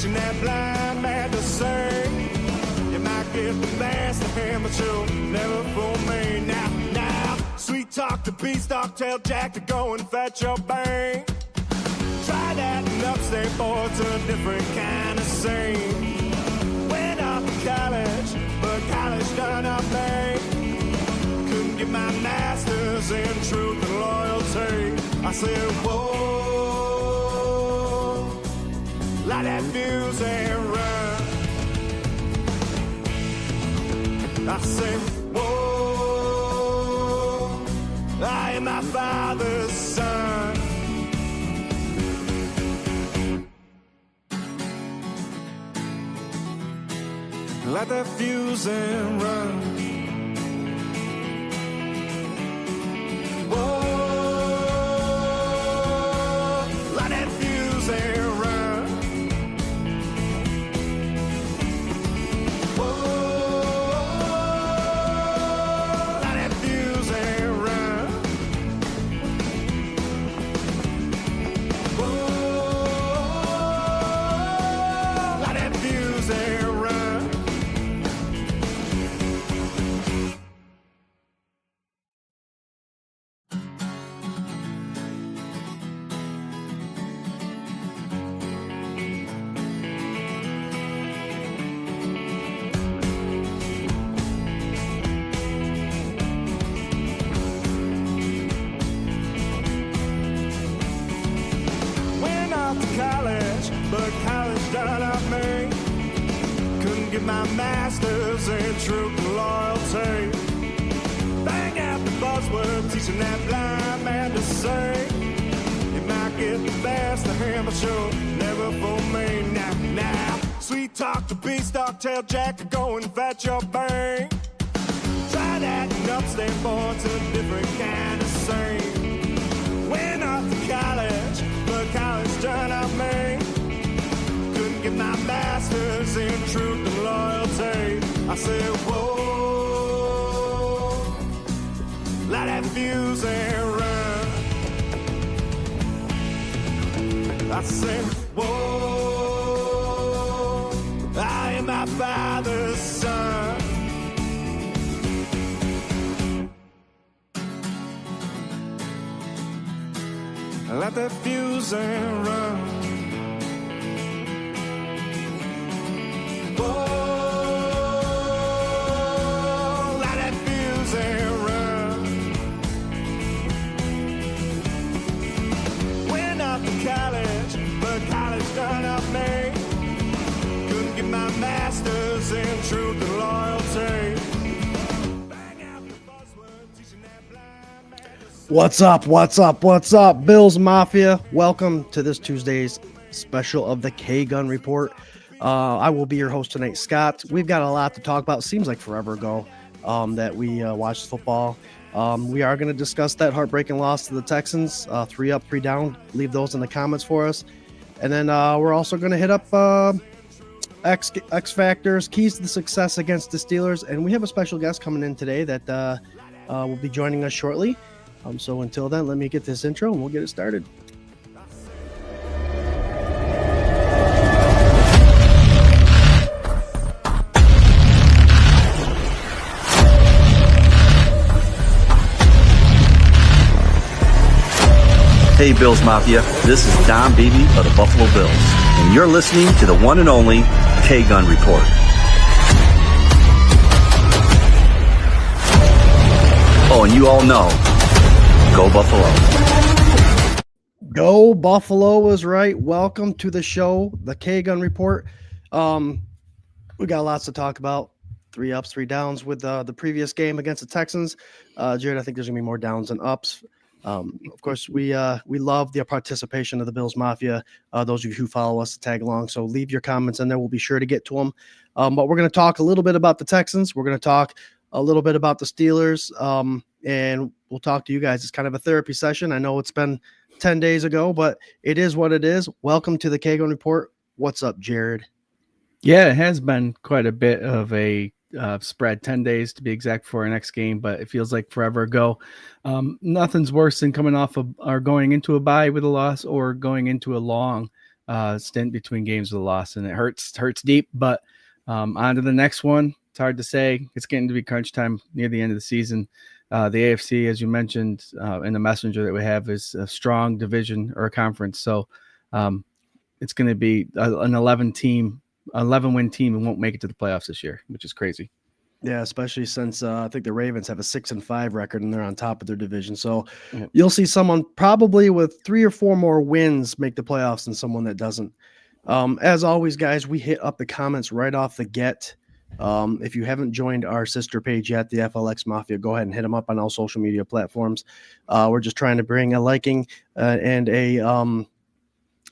teaching that blind man to sing. You might get the best of him, but you'll never fool me. Now, sweet talk the beanstalk, tell Jack to go and fetch your bang. Try that and upstate boy, it's a different kind of scene. Went off to college, but college done up me. Couldn't get my master's in truth and loyalty. I said, whoa, light that fuse and run. I said, whoa, I am my father's son. Light that fuse and run. Whoa, light that fuse and run. Whoa, light that fuse and run. Whoa, light that fuse and run. But college done up me. Couldn't get my master's in truth and loyalty. Bang out the buzzword, teaching that blind man to sing. You might get the best of him, but you'll never fool me. Now, sweet talk to beanstalk, tell Jack to go and fetch your bang. Try that and upstate boy, it's a different kind of scene. Went off to college, but college done up me. Get my master's in truth and loyalty. I said, whoa, light that fuse and run. I said, whoa, I am my father's son. Light that fuse and run. Whoa, light that fuse and run. Went off to college, but college done up me. Couldn't get my master's in truth and loyalty. Bang out the buzzword, teaching that blind man to sing. What's up, Bills Mafia? Welcome to this Tuesday's special of the K-Gun Report. I will be your host tonight, Scott. We've got a lot to talk about. Seems like forever ago that we watched football. We are going to discuss that heartbreaking loss to the Texans, 3 up, 3 down. Leave those in the comments for us. And then we're also going to hit up X factors, keys to the success against the Steelers. And we have a special guest coming in today that will be joining us shortly. So until then, let me get this intro and we'll get it started. Hey Bills Mafia, this is Don Beebe of the Buffalo Bills, and you're listening to the one and only K-Gun Report. Oh, and you all know, go Buffalo. Go Buffalo is right. Welcome to the show, the K-Gun Report. We got lots to talk about. 3 ups, 3 downs with the previous game against the Texans. Jared, I think there's going to be more downs than ups. Of course, we love the participation of the Bills Mafia. Those of you who follow us to tag along. So leave your comments in there. We'll be sure to get to them. But we're going to talk a little bit about the Texans. We're going to talk a little bit about the Steelers. And we'll talk to you guys. It's kind of a therapy session. I know it's been 10 days ago, but it is what it is. Welcome to the K-Gun Report. What's up, Jared? Yeah, it has been quite a bit of a spread, 10 days to be exact for our next game, but it feels like forever ago. Nothing's worse than coming off of or going into a bye with a loss or going into a long stint between games with a loss, and it hurts deep. But on to the next one. It's hard to say. It's getting to be crunch time near the end of the season. The AFC, as you mentioned in the messenger that we have, is a strong division or a conference. So it's going to be an 11-win team and won't make it to the playoffs this year, which is crazy. Yeah, especially since I think the Ravens have a 6-5 record and they're on top of their division. So you'll see someone probably with 3 or 4 more wins make the playoffs than someone that doesn't. As always, guys, we hit up the comments right off the get. If you haven't joined our sister page yet, the FLX Mafia, go ahead and hit them up on all social media platforms. We're just trying to bring a liking and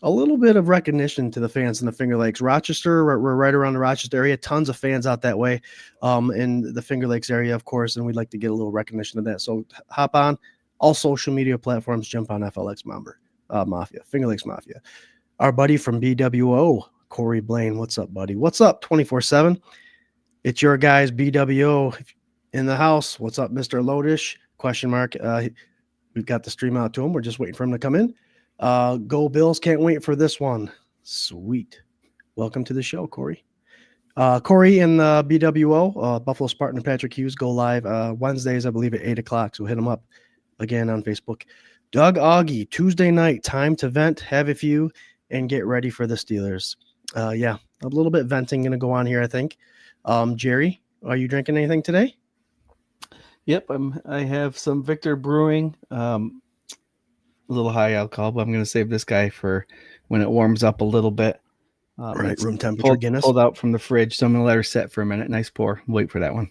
a little bit of recognition to the fans in the Finger Lakes. Rochester, we're right around the Rochester area. Tons of fans out that way in the Finger Lakes area, of course, and we'd like to get a little recognition of that. So hop on all social media platforms, jump on FLX Mafia, Finger Lakes Mafia. Our buddy from BWO, Corey Blaine. What's up, buddy? What's up, 24/7? It's your guys, BWO in the house. What's up, Mr. Lodish? Question mark. We've got the stream out to him. We're just waiting for him to come in. Go Bills. Can't wait for this one. Sweet. Welcome to the show, Corey. Corey and the BWO, Buffalo Spartan and Patrick Hughes go live Wednesdays, I believe, at 8 o'clock. So hit them up again on Facebook. Doug Augie, Tuesday night, time to vent, have a few, and get ready for the Steelers. Yeah, a little bit venting going to go on here, I think. Jerry, are you drinking anything today? Yep, I have some Victor Brewing, a little high alcohol, but I'm going to save this guy for when it warms up a little bit. Right, room temperature Guinness. Pulled out from the fridge, so I'm going to let her set for a minute. Nice pour. Wait for that one.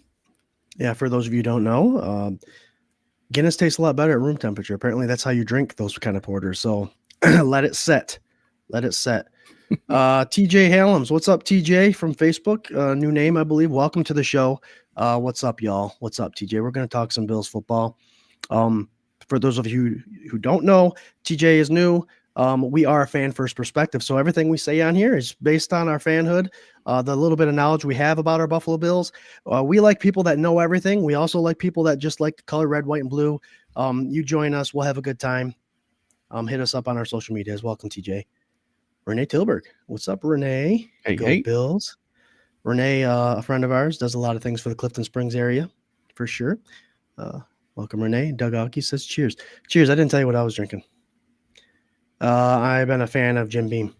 Yeah, for those of you who don't know, Guinness tastes a lot better at room temperature. Apparently, that's how you drink those kind of porters. So let it set. Let it set. TJ Hallams, what's up, TJ from Facebook? New name, I believe. Welcome to the show. What's up, y'all? What's up, TJ? We're going to talk some Bills football. For those of you who don't know, TJ is new. We are a fan first perspective. So everything we say on here is based on our fanhood, the little bit of knowledge we have about our Buffalo Bills. We like people that know everything. We also like people that just like the color red, white, and blue. You join us. We'll have a good time. Hit us up on our social medias. Welcome, TJ. Renee Tilburg. What's up, Renee? Hey. Bills. Renee, a friend of ours, does a lot of things for the Clifton Springs area, for sure. Welcome, Renee. Doug Aukie says cheers. Cheers. I didn't tell you what I was drinking. I've been a fan of Jim Beam.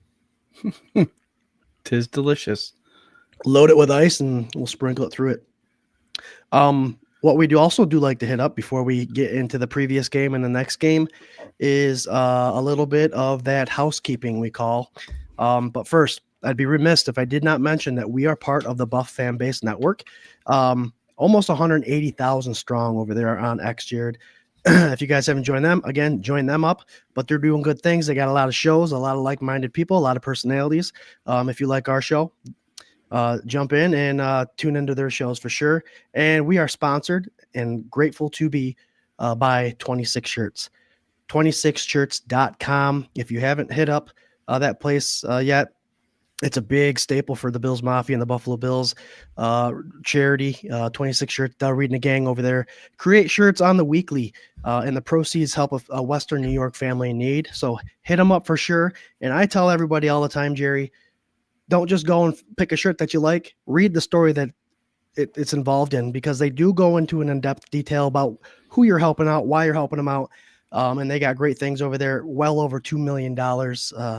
'Tis delicious. Load it with ice and we'll sprinkle it through it. What we also do like to hit up before we get into the previous game and the next game is a little bit of that housekeeping we call. But first, I'd be remiss if I did not mention that we are part of the Buff Fan Base Network. Almost 180,000 strong over there on XJared. If you guys haven't joined them, again, join them up. But they're doing good things. They got a lot of shows, a lot of like-minded people, a lot of personalities. If you like our show, jump in and tune into their shows for sure. And we are sponsored and grateful to be by 26 Shirts. 26shirts.com. If you haven't hit up that place yet, it's a big staple for the Bills Mafia and the Buffalo Bills charity. 26 Shirts, Reading the Gang over there. Create shirts on the weekly, and the proceeds help a Western New York family in need. So hit them up for sure. And I tell everybody all the time, Jerry, don't just go and pick a shirt that you like. Read the story that it's involved in, because they do go into an in-depth detail about who you're helping out, why you're helping them out. And they got great things over there, well over $2 million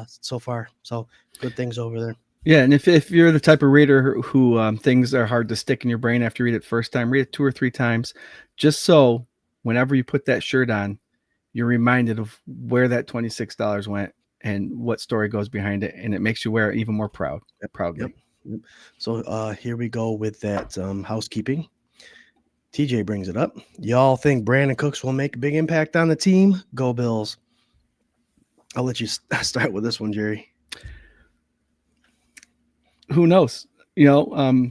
so far. So good things over there. Yeah, and if you're the type of reader who things are hard to stick in your brain after you read it first time, read it 2 or 3 times, just so whenever you put that shirt on, you're reminded of where that $26 went and what story goes behind it, and it makes you wear it even more proudly. Yep. So here we go with that housekeeping. TJ brings it up. Y'all think Brandon Cooks will make a big impact on the team? Go Bills. I'll let you start with this one, Jerry. Who knows? McCollum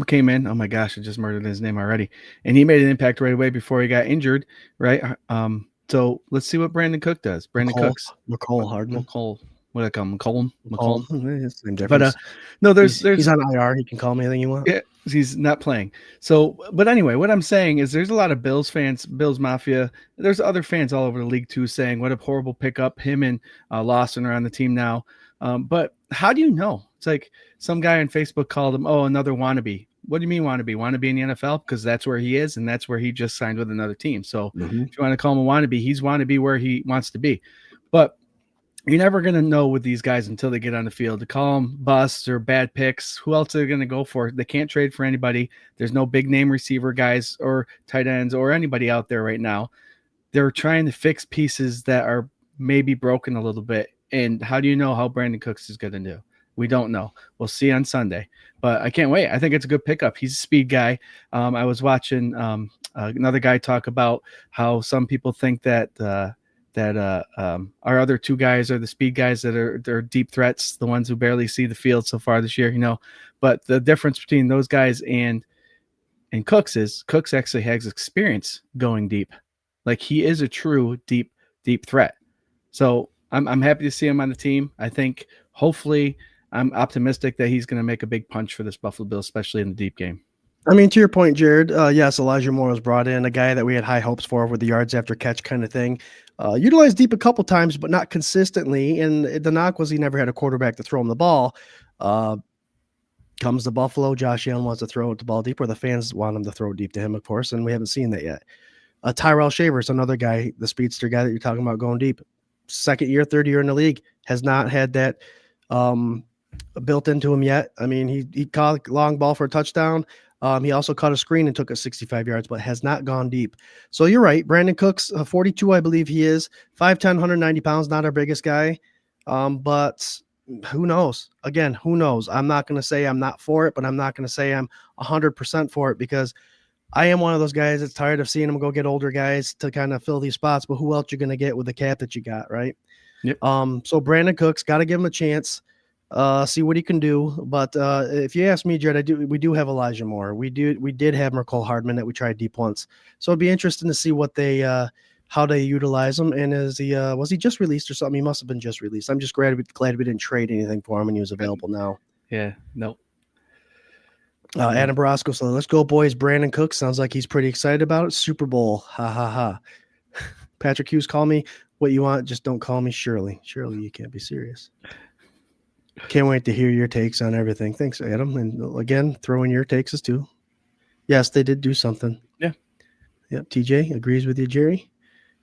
came in. Oh my gosh, I just murdered his name already. And he made an impact right away before he got injured, right? So let's see what Brandon Cook does. McColl Hardman. what do I call him? McCollum. Same But difference. no, He's there's on IR. He can call me anything you want. yeah, he's not playing. So, but anyway, what I'm saying is there's a lot of Bills fans, Bills Mafia. There's other fans all over the league too saying what a horrible pickup. Him and Lawson are on the team now. But how do you know? It's like some guy on Facebook called him, oh, another wannabe. What do you mean wannabe? Wannabe in the NFL? Because that's where he is, and that's where he just signed with another team. So if you want to call him a wannabe, he's wannabe where he wants to be. But you're never going to know with these guys until they get on the field. To call them busts or bad picks, who else are they going to go for? They can't trade for anybody. There's no big name receiver guys or tight ends or anybody out there right now. They're trying to fix pieces that are maybe broken a little bit. And how do you know how Brandon Cooks is going to do? We don't know. We'll see on Sunday. But I can't wait. I think it's a good pickup. He's a speed guy. I was watching another guy talk about how some people think that our other two guys are the speed guys that are deep threats, the ones who barely see the field so far this year, But the difference between those guys and Cooks is Cooks actually has experience going deep. Like he is a true deep threat. So I'm happy to see him on the team. I think hopefully I'm optimistic that he's going to make a big punch for this Buffalo Bills, especially in the deep game. I mean, to your point, Jared, yes, Elijah Moore was brought in, a guy that we had high hopes for with the yards after catch kind of thing. Utilized deep a couple times, but not consistently. And the knock was he never had a quarterback to throw him the ball. Comes to Buffalo, Josh Allen wants to throw the ball deep, or the fans want him to throw it deep to him, of course, and we haven't seen that yet. Tyrell Shavers, another guy, the speedster guy that you're talking about going deep. Second year, third year in the league, has not had that built into him yet. I mean, he caught a long ball for a touchdown. He also caught a screen and took it 65 yards, but has not gone deep. So you're right. Brandon Cooks, 42, I believe he is. 5'10", 190 pounds, not our biggest guy. But who knows? Again, who knows? I'm not going to say I'm not for it, but I'm not going to say I'm 100% for it because I am one of those guys that's tired of seeing them go get older guys to kind of fill these spots. But who else you're going to get with the cap that you got, right? Yep. So Brandon Cooks, got to give him a chance. See what he can do. But if you ask me, Jared, we do have Elijah Moore. We did have Mercole Hardman that we tried deep once. So it'd be interesting to see what they how they utilize him. And was he just released or something? He must have been just released. I'm just glad we didn't trade anything for him and he was available now. Yeah, no. Adam Barasco, so let's go, boys. Brandon Cooks sounds like he's pretty excited about it. Super Bowl. Ha ha ha. Patrick Hughes, call me what you want. Just don't call me Shirley. Shirley, you can't be serious. Can't wait to hear your takes on everything. Thanks, Adam. And again, throw in your takes as too. Yes, they did do something. Yeah. Yep. TJ agrees with you, Jerry.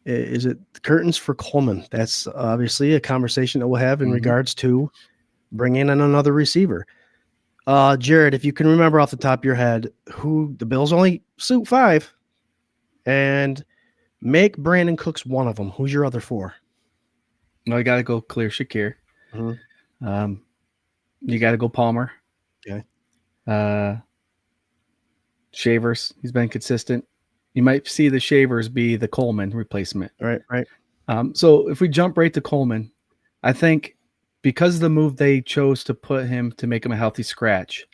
Is it the curtains for Coleman? That's obviously a conversation that we'll have in regards to bringing in another receiver. Jared, if you can remember off the top of your head, who the Bills only suit 5 and make Brandon Cooks one of them. Who's your other 4? Well, I got to go clear Shakir. Mm-hmm. You got to go Palmer. Okay. Shavers, he's been consistent. You might see the Shavers be the Coleman replacement. Right. So if we jump right to Coleman, I think because of the move they chose to put him to make him a healthy scratch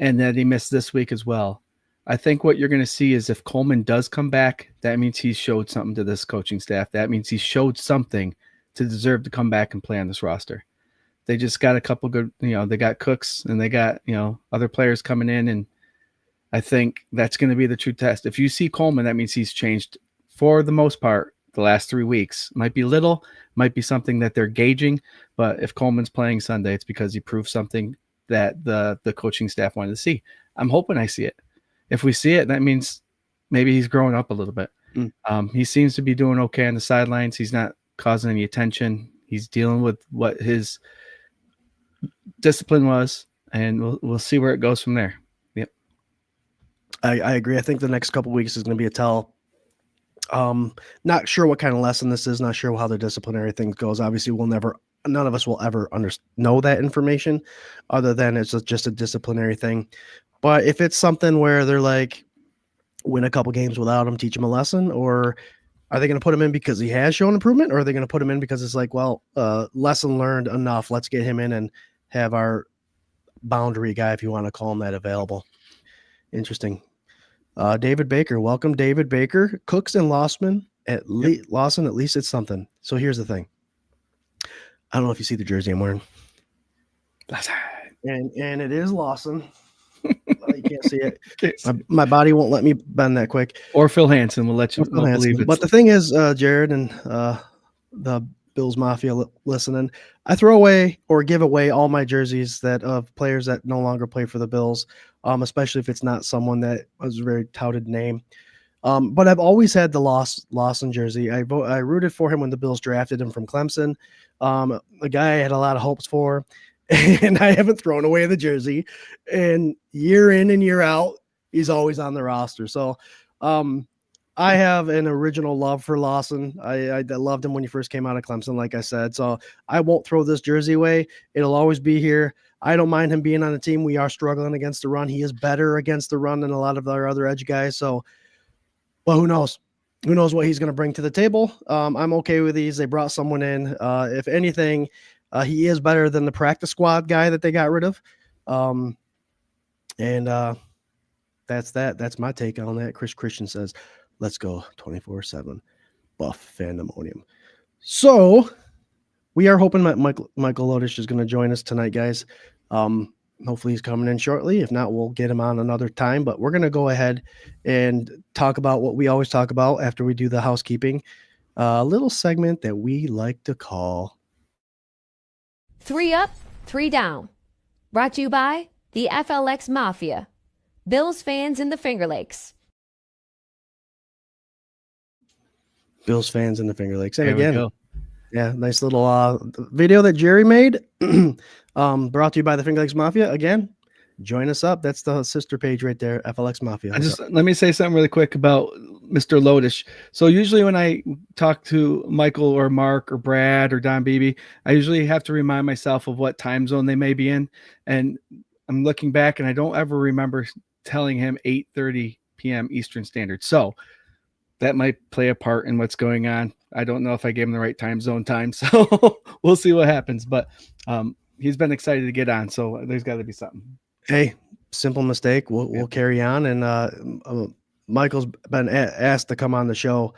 and that he missed this week as well, I think what you're going to see is if Coleman does come back, that means he's showed something to this coaching staff. That means he showed something to deserve to come back and play on this roster. They just got a couple good, they got Cooks and they got, other players coming in. And I think that's going to be the true test. If you see Coleman, that means he's changed for the most part the last 3 weeks. Might be little, might be something that they're gauging. But if Coleman's playing Sunday, it's because he proved something that the coaching staff wanted to see. I'm hoping I see it. If we see it, that means maybe he's growing up a little bit. He seems to be doing okay on the sidelines. He's not causing any attention. He's dealing with what his discipline was, and we'll see where it goes from there. Yep. I agree. I think the next couple of weeks is going to be a tell. Not sure what kind of lesson this is. Not sure how the disciplinary thing goes. Obviously, none of us will ever know that information other than it's just a disciplinary thing. But if it's something where they're like, win a couple games without him, teach him a lesson, or are they going to put him in because he has shown improvement, or are they going to put him in because it's like, well, lesson learned enough. Let's get him in and have our boundary guy, if you want to call him that, available. Interesting. David Baker, welcome, David Baker. Cooks and Lawson, at least it's something. So here's the thing. I don't know if you see the jersey I'm wearing. And it is Lawson. You can't see it. My body won't let me bend that quick. Or Phil Hansen will let you believe it. But the thing is, Jared and the Bills Mafia listening, I throw away or give away all my jerseys that of players that no longer play for the Bills, especially if it's not someone that was a very touted name. But I've always had the Lawson jersey. I rooted for him when the Bills drafted him from Clemson. A guy I had a lot of hopes for, and I haven't thrown away the jersey. And year in and year out, he's always on the roster. So I have an original love for Lawson. I loved him when he first came out of Clemson, like I said. So I won't throw this jersey away. It'll always be here. I don't mind him being on the team. We are struggling against the run. He is better against the run than a lot of our other edge guys. So, well, who knows? Who knows what he's going to bring to the table? I'm okay with these. They brought someone in. If anything, he is better than the practice squad guy that they got rid of. That's that. That's my take on that. Chris Christian says, let's go 24/7 Buff Fandemonium. So we are hoping that Michael Lodish is going to join us tonight, guys. Hopefully he's coming in shortly. If not, we'll get him on another time. But we're going to go ahead and talk about what we always talk about after we do the housekeeping. A little segment that we like to call 3 Up, 3 Down. Brought to you by the FLX Mafia. Bills fans in the Finger Lakes. Bills fans in the Finger Lakes. And there again, yeah, nice little video that Jerry made. Brought to you by the Finger Lakes Mafia. Again, join us up. That's the sister page right there, FLX Mafia. Let me say something really quick about Mr. Lodish. So usually when I talk to Michael or Mark or Brad or Don Beebe, I usually have to remind myself of what time zone they may be in. And I'm looking back and I don't ever remember telling him 8:30 p.m. Eastern Standard. So that might play a part in what's going on. I don't know if I gave him the right time zone time. So we'll see what happens. But he's been excited to get on. So there's got to be something. Hey, simple mistake. We'll carry on. And Michael's been asked to come on the show.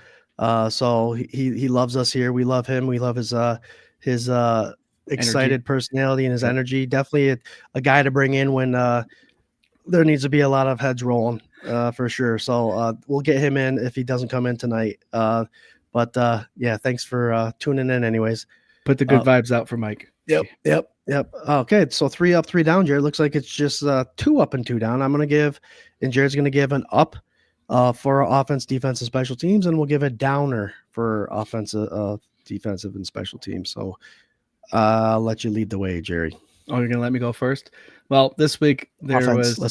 So he loves us here. We love him. We love his excited personality and his energy. Definitely a guy to bring in when there needs to be a lot of heads rolling for sure. So we'll get him in if he doesn't come in tonight. But yeah, thanks for tuning in anyways. Put the good vibes out for Mike. Yep. Okay, so 3 up, 3 down, Jared. Looks like it's just 2 up and 2 down. I'm going to give, and Jared's going to give an up for offense, defense, and special teams, and we'll give a downer for offensive, defensive, and special teams. So I'll let you lead the way, Jerry. Oh, you're going to let me go first? Well, this week Let's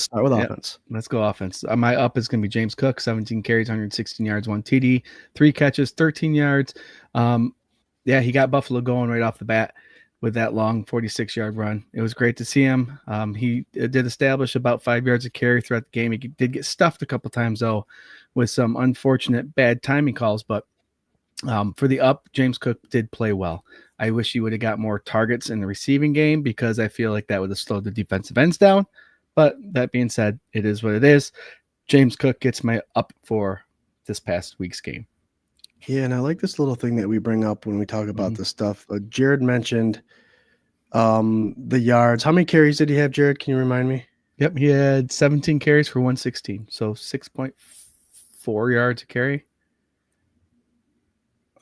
start with offense. Let's go offense. My up is going to be James Cook, 17 carries, 116 yards, 1 TD, 3 catches, 13 yards. Yeah, he got Buffalo going right off the bat with that long 46-yard run. It was great to see him. He did establish about 5 yards of carry throughout the game. He did get stuffed a couple times, though, with some unfortunate bad timing calls. But for the up, James Cook did play well. I wish he would have got more targets in the receiving game because I feel like that would have slowed the defensive ends down. But that being said, it is what it is. James Cook gets my up for this past week's game. Yeah, and I like this little thing that we bring up when we talk about this stuff. Jared mentioned the yards. How many carries did he have, Jared? Can you remind me? Yep, he had 17 carries for 116, so 6.4 yards a carry.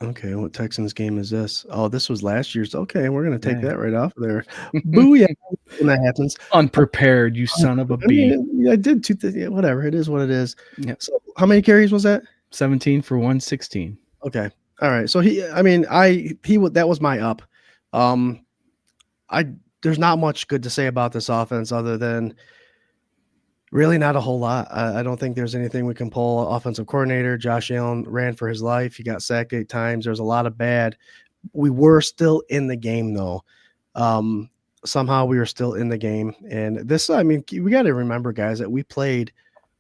Okay, what Texans game is this? Oh, this was last year's. Okay, we're going to take that right off there. Booyah. When that happens. Unprepared, you son of a bee. I did whatever. It is what it is. Yep. So how many carries was that? 17 for 116. Okay. All right. So that was my up. There's not much good to say about this offense other than really not a whole lot. I don't think there's anything we can pull. Offensive coordinator Josh Allen ran for his life. He got sacked 8 times. There's a lot of bad. We were still in the game though. Somehow we were still in the game. And this, we got to remember, guys, that we played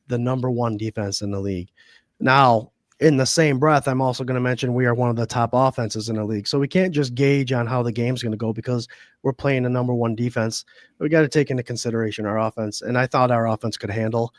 the number 1 defense in the league. Now, in the same breath, I'm also going to mention we are one of the top offenses in the league. So we can't just gauge on how the game's going to go because we're playing the number 1 defense. We got to take into consideration our offense. And I thought our offense could handle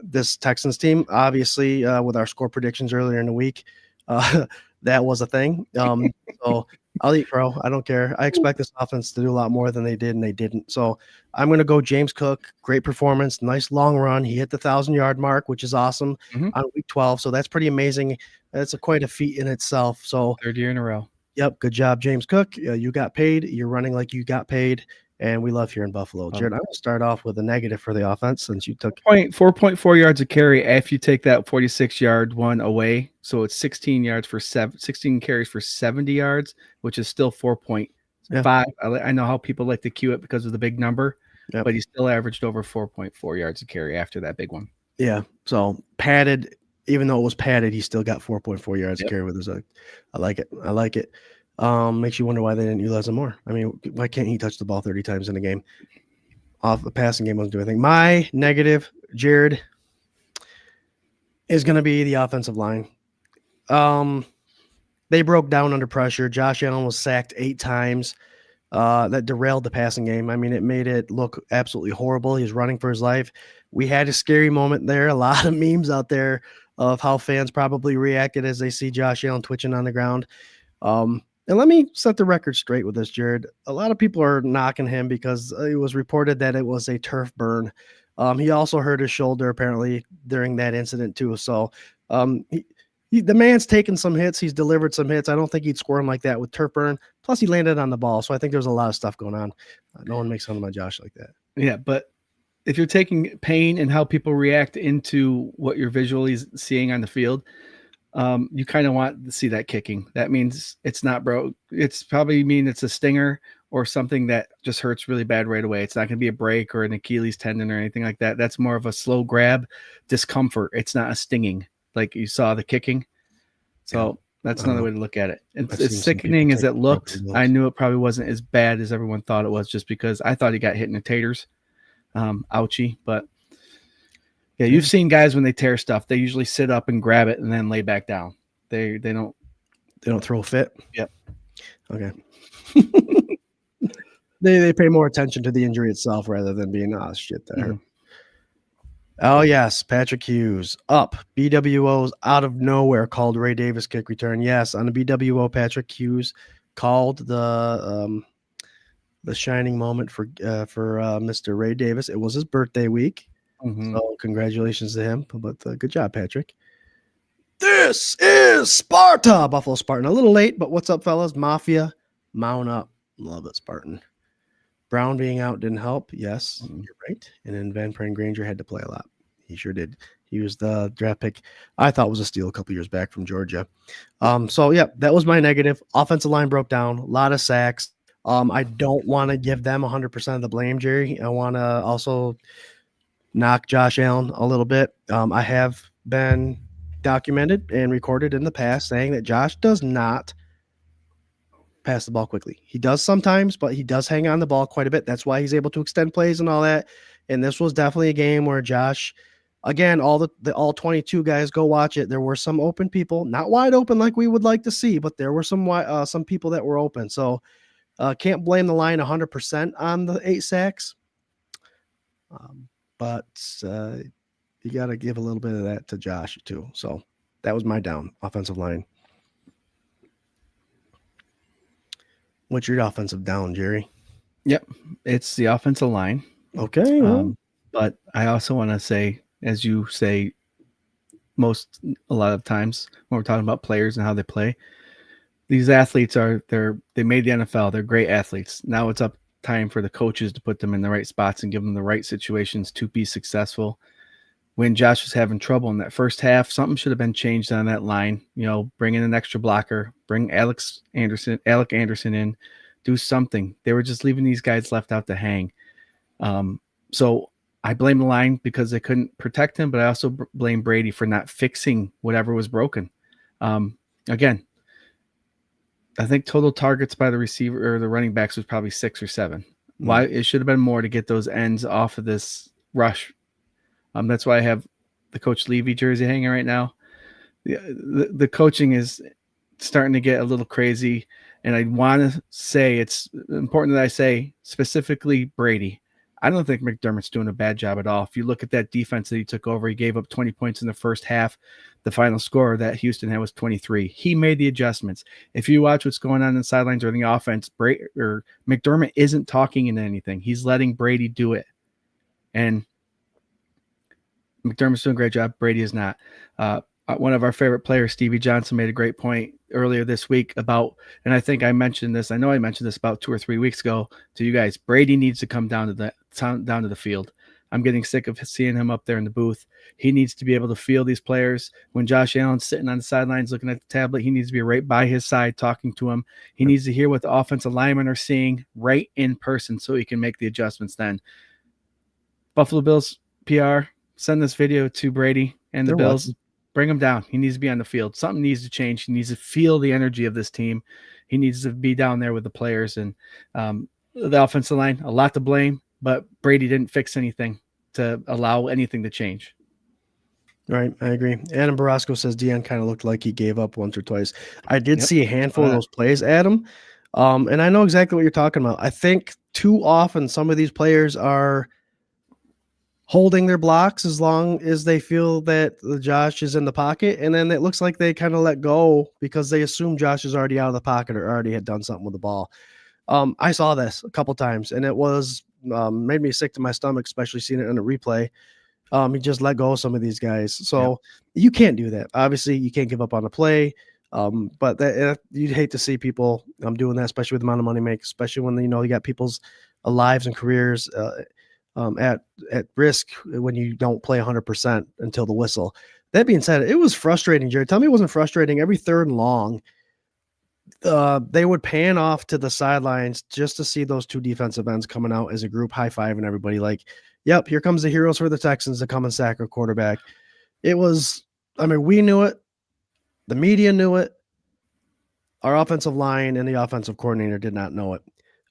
this Texans team. Obviously, with our score predictions earlier in the week, that was a thing. So I'll eat, bro. I don't care. I expect this offense to do a lot more than they did, and they didn't. So I'm going to go James Cook. Great performance. Nice long run. He hit the 1,000-yard mark, which is awesome on week 12. So that's pretty amazing. That's quite a feat in itself. So, Third year in a row. yep. Good job, James Cook. You got paid. You're running like you got paid. And we love here in Buffalo. Jared, I'm going to start off with a negative for the offense since you took 4.4 yards a carry after you take that 46-yard one away. So it's 16 carries for 70 yards, which is still 4.5. Yeah. I know how people like to cue it because of the big number, Yep. but he still averaged over 4.4 yards a carry after that big one. Yeah. So padded, even though it was padded, he still got 4.4 yards a carry with his. I like it. I like it. Makes you wonder why they didn't utilize him more. I mean, why can't he touch the ball 30 times in a game? Off the passing game wasn't doing anything. My negative, Jared, is going to be the offensive line. They broke down under pressure. Josh Allen was sacked 8 times. That derailed the passing game. I mean, it made it look absolutely horrible. He was running for his life. We had a scary moment there. A lot of memes out there of how fans probably reacted as they see Josh Allen twitching on the ground. And let me set the record straight with this, Jared. A lot of people are knocking him because it was reported that it was a turf burn. He also hurt his shoulder apparently during that incident too. So the man's taken some hits. He's delivered some hits. I don't think he'd squirm like that with turf burn. Plus, he landed on the ball. So I think there's a lot of stuff going on. No one makes fun of my Josh like that. Yeah, but if you're taking pain and how people react into what you're visually seeing on the field, you kind of want to see that kicking. That means it's not broke. It's probably mean it's a stinger or something that just hurts really bad right away. It's not going to be a break or an Achilles tendon or anything like that. That's more of a slow grab discomfort. It's not a stinging like you saw the kicking. So that's another way to look at it. It's as sickening as it looked. I knew it probably wasn't as bad as everyone thought it was just because I thought he got hit in the taters. Ouchie, but yeah, you've seen guys when they tear stuff, they usually sit up and grab it and then lay back down. They don't throw a fit. Yep. Okay. they pay more attention to the injury itself rather than being shit that hurt. Oh yes, Patrick Hughes up. BWO's out of nowhere called Ray Davis kick return. Yes, on the BWO, Patrick Hughes called the shining moment for Mr. Ray Davis. It was his birthday week. So congratulations to him. But good job, Patrick. This is Sparta, Buffalo Spartan. A little late, but what's up, fellas? Mafia, mount up. Love it, Spartan. Brown being out didn't help. Yes, you're right. And then Van Pran Granger had to play a lot. He sure did. He was the draft pick I thought was a steal a couple years back from Georgia. So, yeah, that was my negative. Offensive line broke down. A lot of sacks. I don't want to give them 100% of the blame, Jerry. I want to also knock Josh Allen a little bit. I have been documented and recorded in the past saying that Josh does not pass the ball quickly. He does sometimes, but he does hang on the ball quite a bit. That's why he's able to extend plays and all that. And this was definitely a game where Josh, again, all 22 guys, go watch it. There were some open people, not wide open like we would like to see, but there were some people that were open. So can't blame the line 100% on the 8 sacks. But you got to give a little bit of that to Josh too. So that was my down, offensive line. What's your offensive down, Jerry? Yep, it's the offensive line. Okay. But I also want to say, as you say, a lot of times when we're talking about players and how they play, these athletes they made the NFL. They're great athletes. Now it's up time for the coaches to put them in the right spots and give them the right situations to be successful. When Josh was having trouble in that first half, something should have been changed on that line. Bring in an extra blocker, bring Alec Anderson in, do something. They were just leaving these guys left out to hang. So I blame the line because they couldn't protect him, but I also blame Brady for not fixing whatever was broken. Again, I think total targets by the receiver or the running backs was probably 6 or 7. Why it should have been more to get those ends off of this rush. That's why I have the Coach Levy jersey hanging right now. The coaching is starting to get a little crazy, and I want to say it's important that I say specifically Brady. I don't think McDermott's doing a bad job at all. If you look at that defense that he took over, he gave up 20 points in the first half. The final score that Houston had was 23. He made the adjustments. If you watch what's going on the sidelines or in the offense, McDermott isn't talking into anything. He's letting Brady do it. And McDermott's doing a great job. Brady is not. One of our favorite players, Stevie Johnson, made a great point earlier this week about, and I think I mentioned this. I know I mentioned this about 2 or 3 weeks ago to you guys. Brady needs to come down to the field. I'm getting sick of seeing him up there in the booth. He needs to be able to feel these players. When Josh Allen's sitting on the sidelines looking at the tablet, he needs to be right by his side talking to him. He needs to hear what the offensive linemen are seeing right in person so he can make the adjustments then. Buffalo Bills PR, send this video to Brady and the Bills. Watching. Bring him down. He needs to be on the field. Something needs to change. He needs to feel the energy of this team. He needs to be down there with the players. And the offensive line, a lot to blame, but Brady didn't fix anything to allow anything to change. Right, I agree. Adam Barasco says Deion kind of looked like he gave up once or twice. I did see a handful of those plays, Adam, and I know exactly what you're talking about. I think too often some of these players are holding their blocks as long as they feel that Josh is in the pocket, and then it looks like they kind of let go because they assume Josh is already out of the pocket or already had done something with the ball. I saw this a couple times, and it was made me sick to my stomach, especially seeing it in a replay. He just let go of some of these guys. So you can't do that. Obviously, you can't give up on a play. But you'd hate to see people doing that, especially with the amount of money make, especially when you got people's lives and careers at risk when you don't play 100% until the whistle. That being said, it was frustrating, Jared. Tell me it wasn't frustrating. Every third and long, they would pan off to the sidelines just to see those two defensive ends coming out as a group, high-fiving everybody like, yep, here comes the heroes for the Texans to come and sack a quarterback. It was, we knew it. The media knew it. Our offensive line and the offensive coordinator did not know it.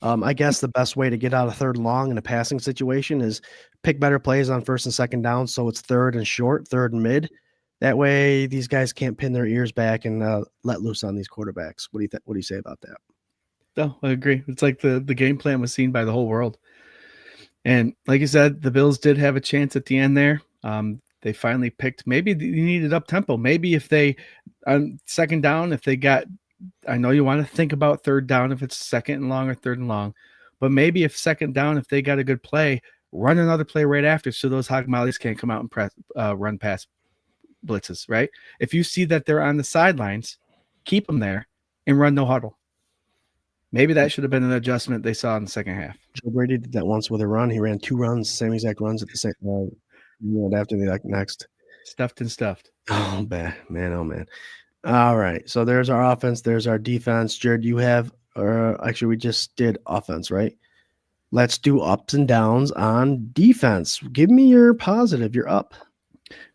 I guess the best way to get out of third and long in a passing situation is pick better plays on first and second down so it's third and short, third and mid. That way these guys can't pin their ears back and let loose on these quarterbacks. What do you say about that? No, I agree. It's like the game plan was seen by the whole world. And like you said, the Bills did have a chance at the end there. They finally picked, maybe they needed up tempo. Maybe if they, on second down, if they got, I know you want to think about third down, if it's second and long or third and long, but maybe if second down, if they got a good play, run another play right after so those hog mollies can't come out and run past blitzes, right? If you see that they're on the sidelines, keep them there and run no huddle. Maybe that should have been an adjustment they saw in the second half. Joe Brady did that once with a run. He ran 2 runs, same exact runs at the same after the next. Stuffed and stuffed. Oh, man, oh, man. All right, so there's our offense. There's our defense. Jared, you have actually, we just did offense, right? Let's do ups and downs on defense. Give me your positive. You're up.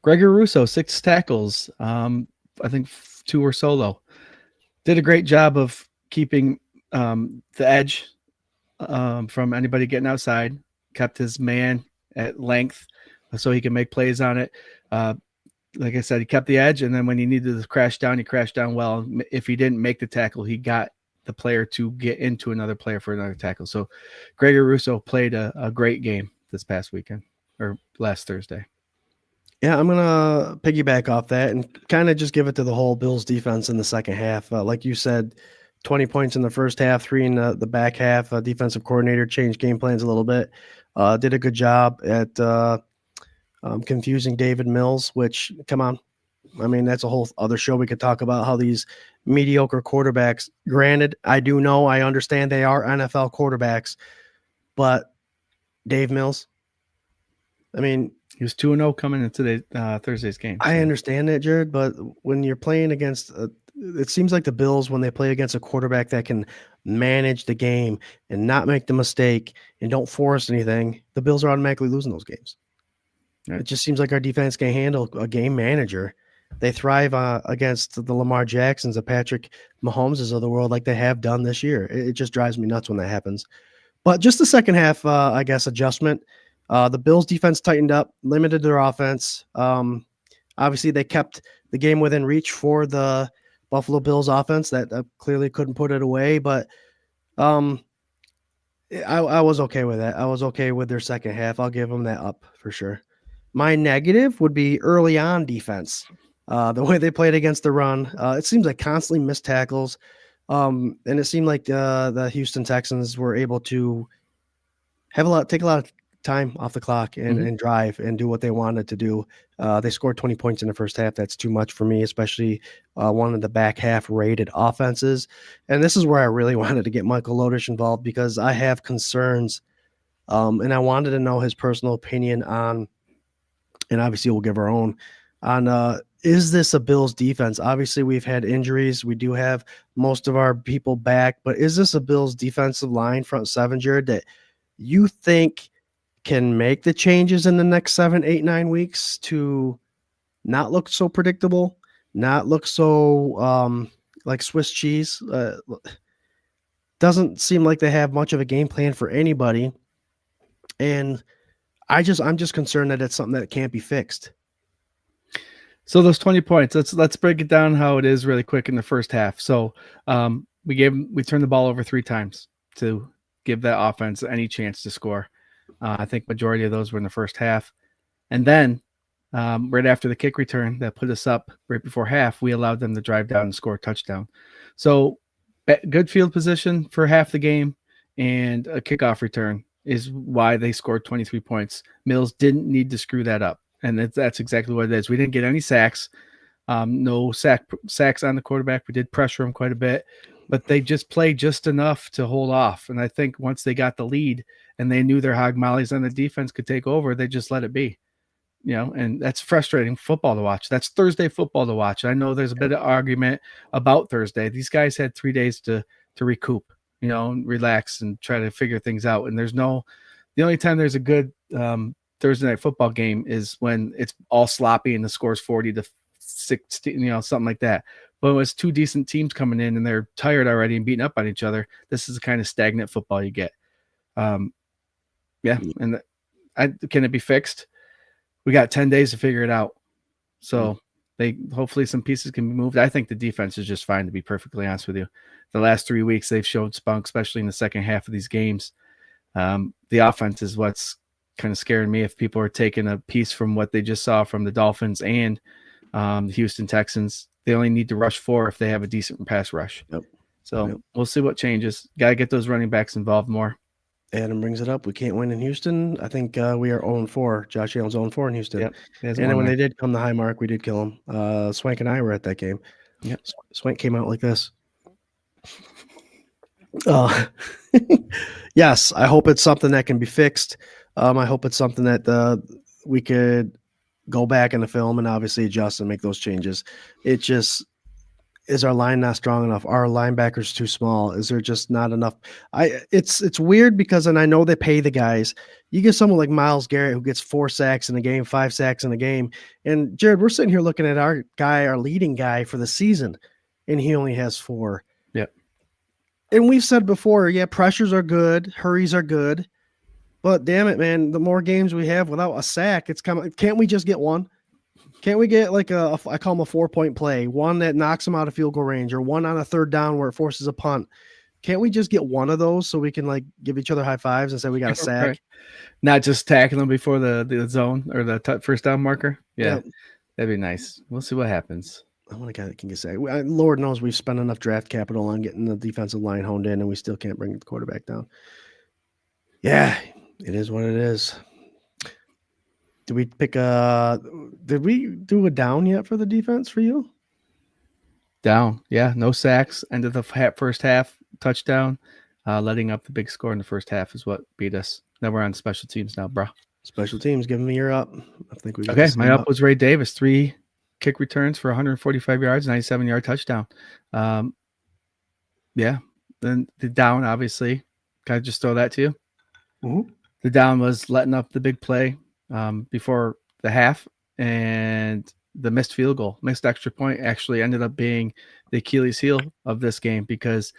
Gregory Rousseau, 6 tackles. I think 2 were solo. Did a great job of keeping the edge from anybody getting outside. Kept his man at length so he can make plays on it. Like I said, he kept the edge, and then when he needed to crash down, he crashed down well. If he didn't make the tackle, he got the player to get into another player for another tackle. So Gregory Rousseau played a great game this past weekend or last Thursday. Yeah, I'm going to piggyback off that and kind of just give it to the whole Bills defense in the second half. Like you said, 20 points in the first half, 3 in the back half. Defensive coordinator changed game plans a little bit. Did a good job at confusing David Mills, which, come on. That's a whole other show. We could talk about how these mediocre quarterbacks, granted, I understand they are NFL quarterbacks, but Dave Mills, he was 2-0 coming into Thursday's game. So. I understand that, Jared, but when you're playing against it seems like the Bills, when they play against a quarterback that can manage the game and not make the mistake and don't force anything, the Bills are automatically losing those games. Right. It just seems like our defense can handle a game manager. They thrive against the Lamar Jacksons, the Patrick Mahomeses of the world, like they have done this year. It just drives me nuts when that happens. But just the second half, I guess, adjustment. The Bills defense tightened up, limited their offense. Obviously, they kept the game within reach for the Buffalo Bills offense that clearly couldn't put it away. But I was okay with that. I was okay with their second half. I'll give them that up for sure. My negative would be early on defense. The way they played against the run, it seems like constantly missed tackles. And it seemed like the Houston Texans were able to take a lot of time off the clock and drive and do what they wanted to do. They scored 20 points in the first half. That's too much for me, especially one of the back half rated offenses. And this is where I really wanted to get Michael Lodish involved because I have concerns. And I wanted to know his personal opinion on, and obviously we'll give our own, on is this a Bills defense? Obviously, we've had injuries. We do have most of our people back, but is this a Bills defensive line front seven, Jared, that you think can make the changes in the next 7, 8, 9 weeks to not look so predictable, not look so like Swiss cheese? Doesn't seem like they have much of a game plan for anybody. And I'm just concerned that it's something that can't be fixed. So those 20 points, let's break it down how it is really quick in the first half. So we turned the ball over 3 times to give that offense any chance to score. I think majority of those were in the first half. And then right after the kick return that put us up right before half, we allowed them to drive down and score a touchdown. So good field position for half the game and a kickoff return is why they scored 23 points. Mills didn't need to screw that up. And that's exactly what it is. We didn't get any sacks, no sacks on the quarterback. We did pressure him quite a bit, but they just played just enough to hold off. And I think once they got the lead and they knew their hog mollies on the defense could take over, they just let it be, and that's frustrating football to watch. That's Thursday football to watch. I know there's a bit of argument about Thursday. These guys had 3 days to recoup, and relax and try to figure things out. And the only time there's a good Thursday night football game is when it's all sloppy and the score's 40-16, something like that. But when it's 2 decent teams coming in and they're tired already and beating up on each other, this is the kind of stagnant football you get. And can it be fixed? We got 10 days to figure it out. So hopefully some pieces can be moved. I think the defense is just fine, to be perfectly honest with you. The last 3 weeks they've showed spunk, especially in the second half of these games. The offense is what's kind of scaring me. If people are taking a piece from what they just saw from the Dolphins and the Houston Texans, they only need to rush 4 if they have a decent pass rush. So we'll see what changes. Got to get those running backs involved more. Adam brings it up. We can't win in Houston. I think we are 0-4. Josh Allen's 0-4 in Houston. Yep. And then when they did come to Highmark, we did kill him. Swank and I were at that game. Yep. Swank came out like this. Yes, I hope it's something that can be fixed. I hope it's something that we could go back in the film and obviously adjust and make those changes. It just is our line not strong enough? Are our linebackers too small? Is there just not enough? It's weird because, and I know they pay the guys. You get someone like Myles Garrett who gets 4 sacks in a game, 5 sacks in a game. And Jared, we're sitting here looking at our leading guy for the season, and he only has 4. Yep. And we've said before, pressures are good, hurries are good. But damn it, man, the more games we have without a sack, it's kind of, can't we just get one? Can't we get like I call them a 4-point play, one that knocks them out of field goal range, or one on a 3rd down where it forces a punt? Can't we just get one of those so we can like give each other high fives and say we got a sack? Right. Not just tackling them before the zone or the first down marker. Yeah, that'd be nice. We'll see what happens. I want a guy that can get sacked. Lord knows we've spent enough draft capital on getting the defensive line honed in, and we still can't bring the quarterback down. Yeah. It is what it is. Did we do a down yet for the defense for you? Down. Yeah. No sacks. End of the first half, touchdown. Letting up the big score in the first half is what beat us. Now we're on special teams now, bro. Special teams, give me your up. I think we got okay. My up was Ray Davis. 3 kick returns for 145 yards, 97-yard touchdown. Yeah. Then the down, obviously. Can I just throw that to you? Mm-hmm. The down was letting up the big play before the half, and the missed extra point actually ended up being the Achilles heel of this game, because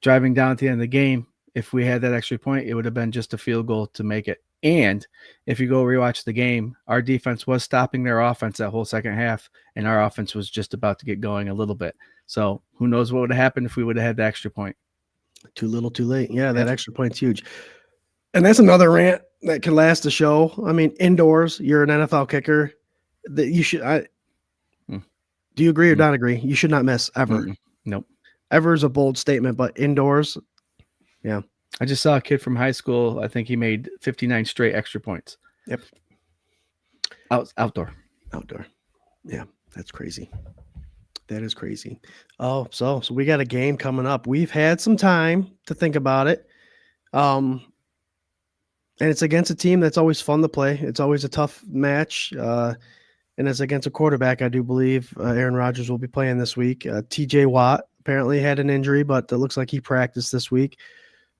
driving down at the end of the game, if we had that extra point, it would have been just a field goal to make it. And if you go rewatch the game, our defense was stopping their offense that whole second half, and our offense was just about to get going a little bit. So who knows what would have happened if we would have had the extra point. Too little, too late. Yeah, that extra point's huge. And that's another rant that can last a show. I mean, indoors, you're an NFL kicker. That you should. Do you agree or not agree? You should not miss ever. Nope. Ever is a bold statement, but indoors, yeah. I just saw a kid from high school. I think he made 59 straight extra points. Yep. Outdoor. Yeah, that's crazy. That is crazy. Oh, so we got a game coming up. We've had some time to think about it. And it's against a team that's always fun to play. It's always a tough match. And it's against a quarterback, I do believe. Aaron Rodgers will be playing this week. TJ Watt apparently had an injury, but it looks like he practiced this week.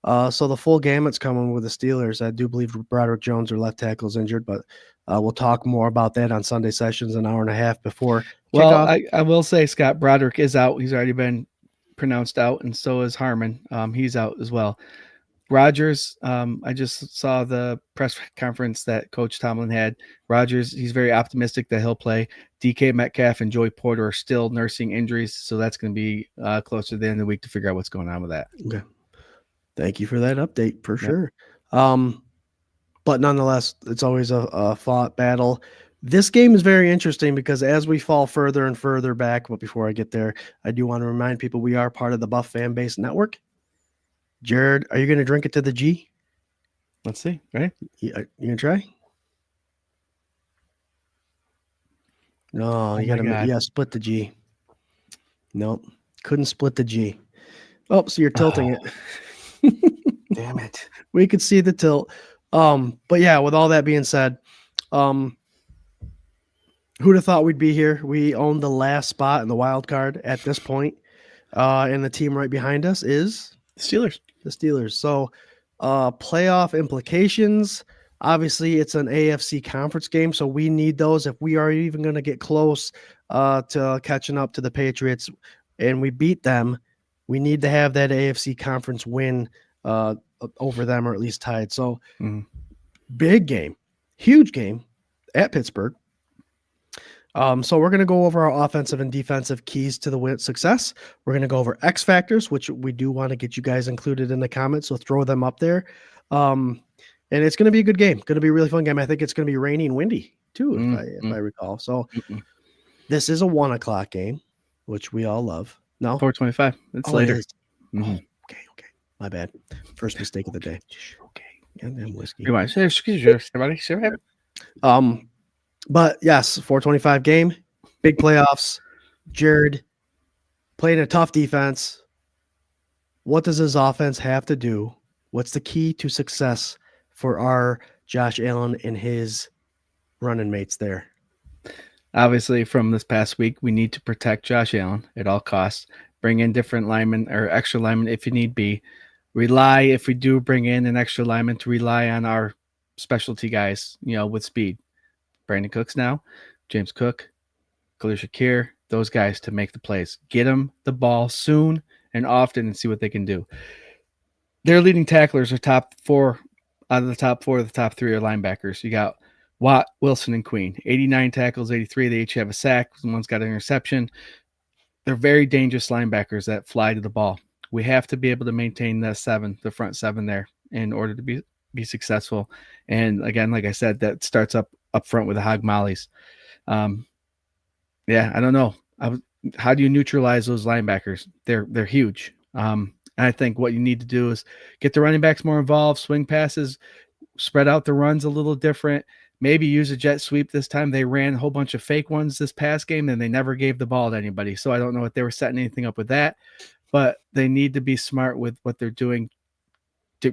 So the full gamut's coming with the Steelers. I do believe Broderick Jones, their left tackle, is injured, but we'll talk more about that on Sunday sessions an hour and a half before kickoff. I will say, Scott, Broderick is out. He's already been pronounced out, and so is Harmon. He's out as well. Rodgers, I just saw the press conference that Coach Tomlin had. Rodgers, he's very optimistic that he'll play. DK Metcalf and Joey Porter are still nursing injuries, so that's going to be closer to the end of the week to figure out what's going on with that. Okay. Thank you for that update, for sure. But nonetheless, it's always a fought battle. This game is very interesting because as we fall further and further back, but before I get there, I do want to remind people we are part of the Buff Fan Base Network. Jared, are you going to drink it to the G? Let's see. Right? You going to try? No, you got to split the G. Nope. Couldn't split the G. Oh, so you're tilting it. Damn it. We could see the tilt. But yeah, with all that being said, who'd have thought we'd be here? We own the last spot in the wild card at this point. And the team right behind us is Steelers. The Steelers. So playoff implications. Obviously, it's an AFC conference game, so we need those if we are even going to get close to catching up to the Patriots and we beat them. We need to have that AFC conference win over them or at least tied. So big game, huge game at Pittsburgh. So we're going to go over our offensive and defensive keys to the success. We're going to go over X factors, which we do want to get you guys included in the comments. So throw them up there. And it's going to be a good game. Going to be a really fun game. I think it's going to be rainy and windy too, if I recall. So this is a 1:00 game, which we all love. No, 4:25. It's later. It okay. My bad. First mistake of the day. Okay. Goddamn whiskey. But yes, 4:25 game, big playoffs. Jared playing a tough defense. What does his offense have to do? What's the key to success for our Josh Allen and his running mates there? Obviously, from this past week, we need to protect Josh Allen at all costs. Bring in different linemen or extra linemen if you need be. Rely, if we do bring in an extra lineman, to rely on our specialty guys, with speed. Brandon Cooks now, James Cook, Khalil Shakir, those guys to make the plays. Get them the ball soon and often and see what they can do. Their leading tacklers are top 4 out of the top 4 of the top 3 are linebackers. You got Watt, Wilson, and Queen. 89 tackles, 83. They each have a sack. One's got an interception. They're very dangerous linebackers that fly to the ball. We have to be able to maintain the front 7 there in order to be successful. And again, like I said, that starts up front with the hog mollies. I don't know. How do you neutralize those linebackers? They're huge. And I think what you need to do is get the running backs more involved, swing passes, spread out the runs a little different, maybe use a jet sweep this time. They ran a whole bunch of fake ones this past game, and they never gave the ball to anybody. So I don't know if they were setting anything up with that, but they need to be smart with what they're doing.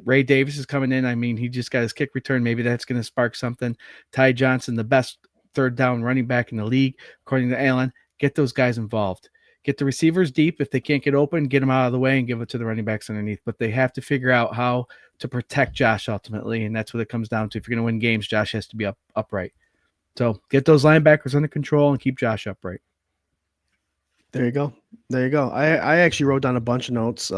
Ray Davis is coming in. I mean, he just got his kick return. Maybe that's going to spark something. Ty Johnson, the best third down running back in the league, according to Allen. Get those guys involved. Get the receivers deep. If they can't get open, get them out of the way and give it to the running backs underneath. But they have to figure out how to protect Josh ultimately, and that's what it comes down to. If you're going to win games, Josh has to be upright. So get those linebackers under control and keep Josh upright. There you go. I actually wrote down a bunch of notes.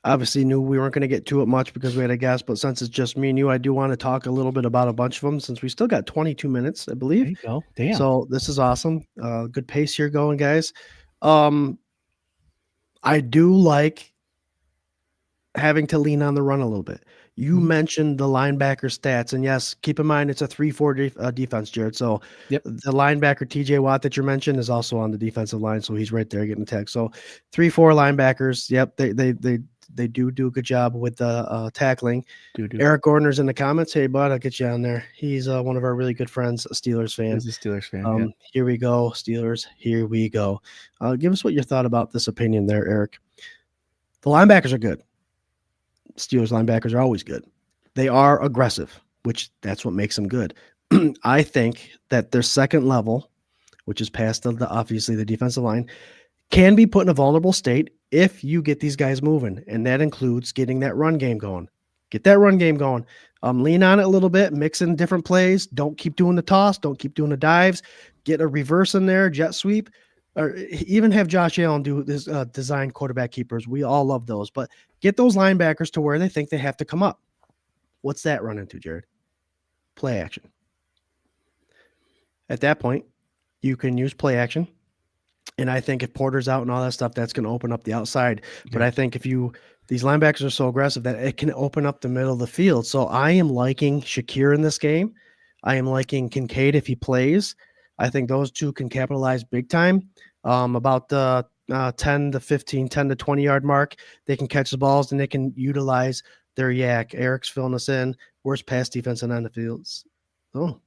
Obviously knew we weren't going to get to it much because we had a guest, but since it's just me and you, I do want to talk a little bit about a bunch of them since we still got 22 minutes, I believe. There you go. Damn. So this is awesome. Good pace here going, guys. I do like having to lean on the run a little bit. You mentioned the linebacker stats, and yes, keep in mind it's a 3-4 defense, Jared. So Yep. the linebacker TJ Watt that you mentioned is also on the defensive line, so he's right there getting tagged. So 3-4 linebackers. Yep, they do a good job with the tackling. Eric Gordner's in the comments. Hey, bud, I'll get you on there. He's one of our really good friends, a Steelers fan. He's a Steelers fan. Here we go, Steelers. Here we go. Give us what you thought about this opinion there, Eric. The linebackers are good. Steelers linebackers are always good. They are aggressive, which that's what makes them good. I think that their second level, which is past obviously the defensive line, can be put in a vulnerable state if you get these guys moving, and that includes getting that run game going. Get that run game going. Lean on it a little bit, mix in different plays. Don't keep doing the toss. Don't keep doing the dives. Get a reverse in there, jet sweep, or even have Josh Allen do this design quarterback keepers. We all love those, but get those linebackers to where they think they have to come up. What's that run into, Jared? Play action. At that point, you can use play action. And I think if Porter's out and all that stuff, that's going to open up the outside. Yeah. But I think if these linebackers are so aggressive that it can open up the middle of the field. So I am liking Shakir in this game. I am liking Kincaid if he plays. I think those two can capitalize big time. About the 10 to 15, 10 to 20 yard mark, they can catch the balls and they can utilize their yak. Eric's filling us in. Worst pass defense in the fields. Oh,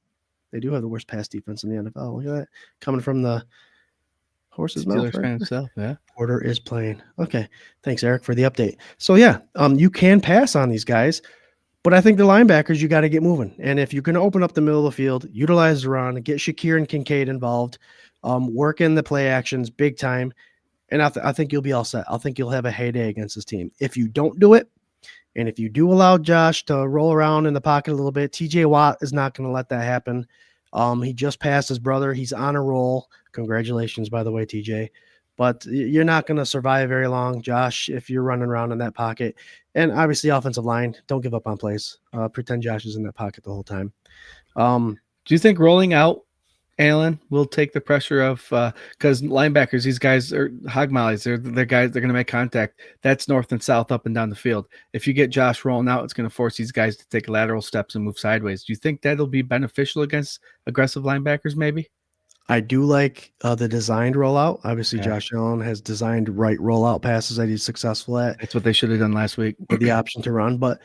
they do have the worst pass defense in the NFL. Look at that. Coming from the horse's mouth. Right? Himself, yeah. Porter is playing. Okay. Thanks, Eric, for the update. So yeah, you can pass on these guys, but I think the linebackers, you got to get moving. And if you're going to open up the middle of the field, utilize the run, get Shakir and Kincaid involved, work in the play actions big time. And I think you'll be all set. I think you'll have a heyday against this team. If you don't do it, and if you do allow Josh to roll around in the pocket a little bit, TJ Watt is not going to let that happen. He just passed his brother. He's on a roll. Congratulations, by the way, TJ. But you're not going to survive very long, Josh, if you're running around in that pocket. And obviously, offensive line, don't give up on plays. Pretend Josh is in that pocket the whole time. Do you think rolling out Allen will take the pressure of because linebackers, these guys are hog mollies. They're guys. They're going to make contact. That's north and south, up and down the field. If you get Josh rolling out, it's going to force these guys to take lateral steps and move sideways. Do you think that'll be beneficial against aggressive linebackers? Maybe. I do like the designed rollout. Obviously, Josh Allen has designed right rollout passes that he's successful at. That's what they should have done last week with the option to run. But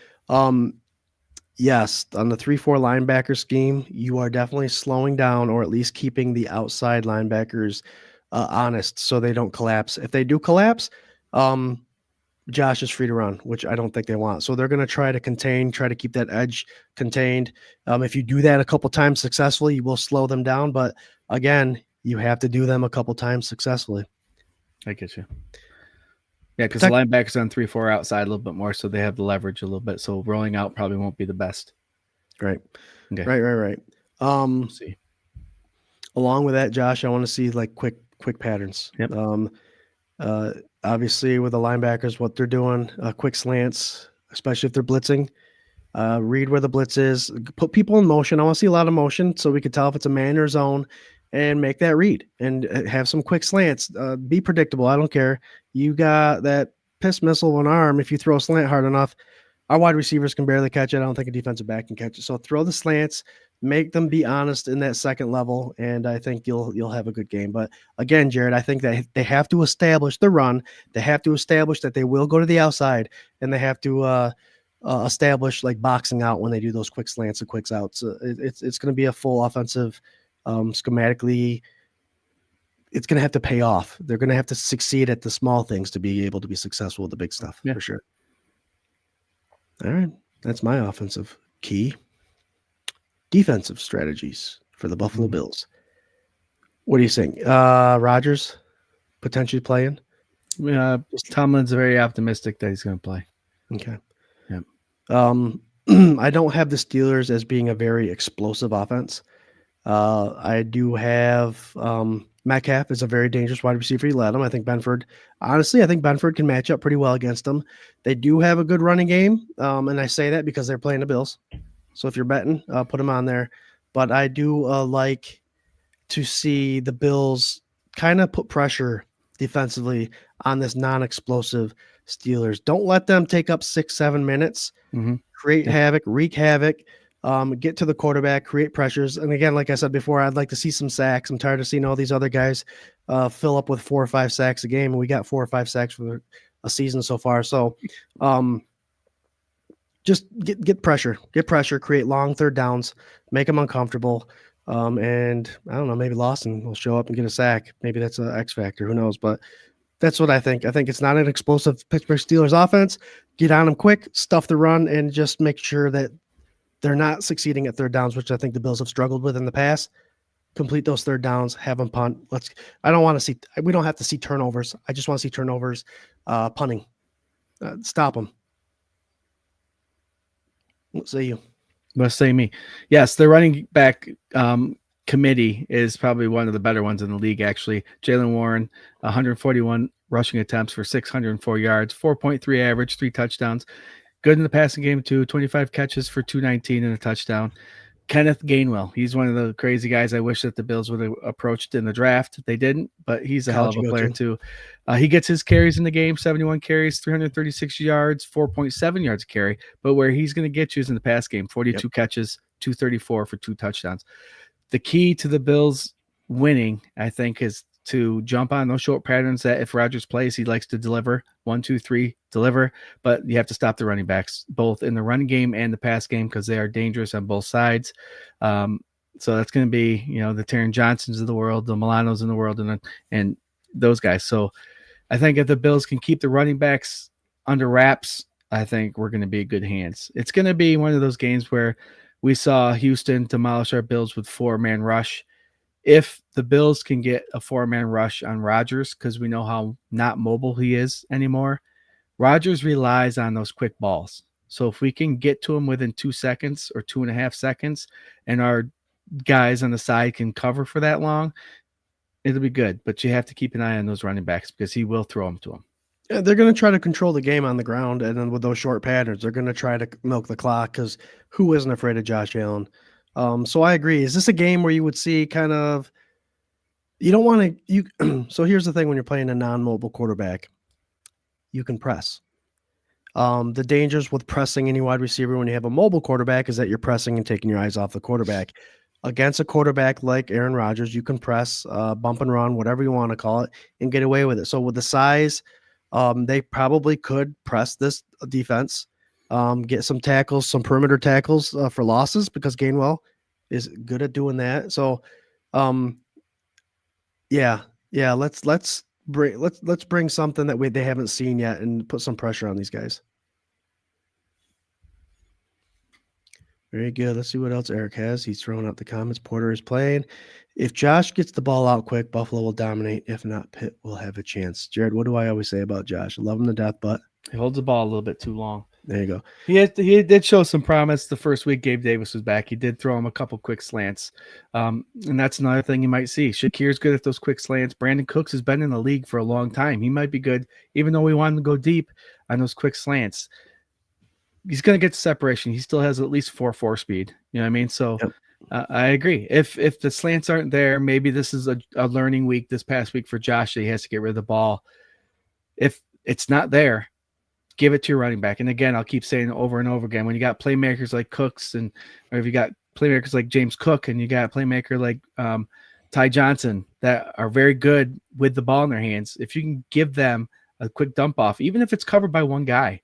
yes, on the 3-4 linebacker scheme, you are definitely slowing down or at least keeping the outside linebackers honest so they don't collapse. If they do collapse, Josh is free to run, which I don't think they want. So they're going to try to keep that edge contained. If you do that a couple times successfully, you will slow them down. But again, you have to do them a couple times successfully. I get you. Yeah, because the linebackers on 3-4 outside a little bit more, so they have the leverage a little bit. So rolling out probably won't be the best. Right. Okay. Right. Let's see. Along with that, Josh, I want to see like quick patterns. Yep. Obviously with the linebackers, what they're doing, quick slants, especially if they're blitzing. Read where the blitz is. Put people in motion. I want to see a lot of motion so we can tell if it's a man or zone. And make that read and have some quick slants. Be predictable. I don't care. You got that piss missile of an arm. If you throw a slant hard enough, our wide receivers can barely catch it. I don't think a defensive back can catch it. So throw the slants, make them be honest in that second level, and I think you'll have a good game. But again, Jared, I think that they have to establish the run. They have to establish that they will go to the outside, and they have to establish like boxing out when they do those quick slants and quicks outs. It's going to be a full offensive. Schematically, it's going to have to pay off. They're going to have to succeed at the small things to be able to be successful with the big stuff, for sure. All right. That's my offensive key. Defensive strategies for the Buffalo Bills. What do you think? Rodgers potentially playing? Tomlin's very optimistic that he's going to play. Okay. Yeah. I don't have the Steelers as being a very explosive offense. I do have Metcalf is a very dangerous wide receiver. You let him. I think Benford can match up pretty well against them. They do have a good running game, and I say that because they're playing the Bills. So if you're betting, put them on there. But I do like to see the Bills kind of put pressure defensively on this non-explosive Steelers. Don't let them take up 6-7 minutes, create havoc, wreak havoc, get to the quarterback, create pressures. And again, like I said before, I'd like to see some sacks. I'm tired of seeing all these other guys fill up with 4 or 5 sacks a game. And we got 4 or 5 sacks for a season so far. So just get pressure, create long third downs, make them uncomfortable. And I don't know, maybe Lawson will show up and get a sack. Maybe that's an X factor. Who knows? But that's what I think. I think it's not an explosive Pittsburgh Steelers offense. Get on them quick, stuff the run, and just make sure that they're not succeeding at third downs, which I think the Bills have struggled with in the past. Complete those third downs, have them punt. We don't have to see turnovers. I just want to see turnovers, punting. Stop them. What say you? Must say me. Yes, the running back committee is probably one of the better ones in the league, actually. Jaylen Warren, 141 rushing attempts for 604 yards, 4.3 average, 3 touchdowns. Good in the passing game, too. 25 catches for 219 and a touchdown. Kenneth Gainwell, he's one of the crazy guys I wish that the Bills would have approached in the draft. They didn't, but he's a hell of a player, too. He gets his carries in the game, 71 carries, 336 yards, 4.7 yards a carry. But where he's going to get you is in the pass game, 42 catches, 234 for 2 touchdowns. The key to the Bills winning, I think, is to jump on those short patterns that if Rodgers plays, he likes to deliver 1, 2, 3, deliver, but you have to stop the running backs both in the run game and the pass game because they are dangerous on both sides. So that's going to be, the Taron Johnsons of the world, the Milanos in the world, and those guys. So I think if the Bills can keep the running backs under wraps, I think we're going to be in good hands. It's going to be one of those games where we saw Houston demolish our Bills with 4-man rush. If the Bills can get a 4-man rush on Rodgers, because we know how not mobile he is anymore, Rodgers relies on those quick balls. So if we can get to him within 2 seconds or 2.5 seconds, and our guys on the side can cover for that long, it'll be good. But you have to keep an eye on those running backs because he will throw them to them. Yeah, they're going to try to control the game on the ground, and then with those short patterns, they're going to try to milk the clock because who isn't afraid of Josh Allen? So I agree. Is this a game where you would see kind of you don't want to so here's the thing when you're playing a non-mobile quarterback, you can press. The dangers with pressing any wide receiver when you have a mobile quarterback is that you're pressing and taking your eyes off the quarterback. Against a quarterback like Aaron Rodgers, you can press, bump and run, whatever you want to call it, and get away with it. So with the size, they probably could press this defense. Get some tackles, some perimeter tackles for losses because Gainwell is good at doing that. So, let's bring something that they haven't seen yet and put some pressure on these guys. Very good. Let's see what else Eric has. He's throwing out the comments. Porter is playing. If Josh gets the ball out quick, Buffalo will dominate. If not, Pitt will have a chance. Jared, what do I always say about Josh? I love him to death, but he holds the ball a little bit too long. There you go. He did show some promise the first week Gabe Davis was back. He did throw him a couple quick slants. And that's another thing you might see. Shakir's good at those quick slants. Brandon Cooks has been in the league for a long time. He might be good, even though we want him to go deep on those quick slants. He's going to get the separation. He still has at least 4.4 speed. You know what I mean? So I agree. If the slants aren't there, maybe this is a learning week this past week for Josh that he has to get rid of the ball. If it's not there, give it to your running back. And again, I'll keep saying it over and over again. When you got playmakers like Cooks or if you got playmakers like James Cook and you got a playmaker like Ty Johnson that are very good with the ball in their hands, if you can give them a quick dump off, even if it's covered by one guy,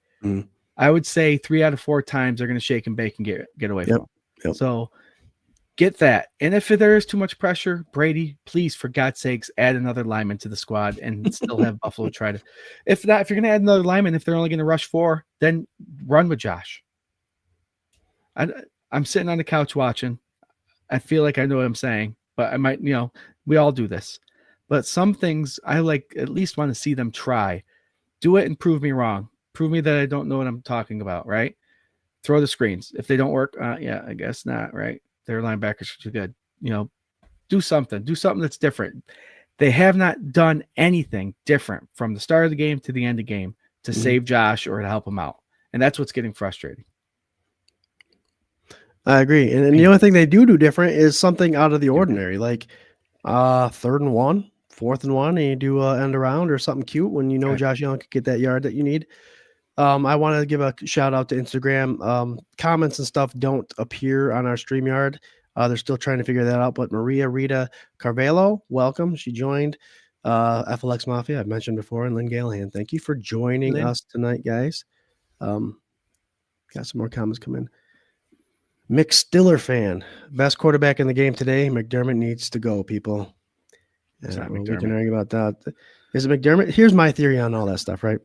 I would say 3 out of 4 times they're going to shake and bake and get away from them. So get that. And if there is too much pressure, Brady, please, for God's sakes, add another lineman to the squad and still have Buffalo try to. If you're going to add another lineman, if they're only going to rush 4, then run with Josh. I'm sitting on the couch watching. I feel like I know what I'm saying, but I might, we all do this. But some things I at least want to see them try. Do it and prove me wrong. Prove me that I don't know what I'm talking about, right? Throw the screens. If they don't work, I guess not, right? Their linebackers are too good. Do something. Do something that's different. They have not done anything different from the start of the game to the end of the game to save Josh or to help him out. And that's what's getting frustrating. I agree. And the only thing they do different is something out of the ordinary, like 3rd and 1, 4th and 1 and you do a end around or something cute when you know Josh Allen could get that yard that you need. I want to give a shout out to Instagram. Comments and stuff don't appear on our StreamYard. They're still trying to figure that out. But Maria Rita Carvalho, welcome. She joined FLX Mafia, I've mentioned before, and Lynn Galehan. Thank you for joining us tonight, guys. Got some more comments coming. Mick Stiller fan, best quarterback in the game today. McDermott needs to go, people. We can argue about that. Is it McDermott? Here's my theory on all that stuff, right?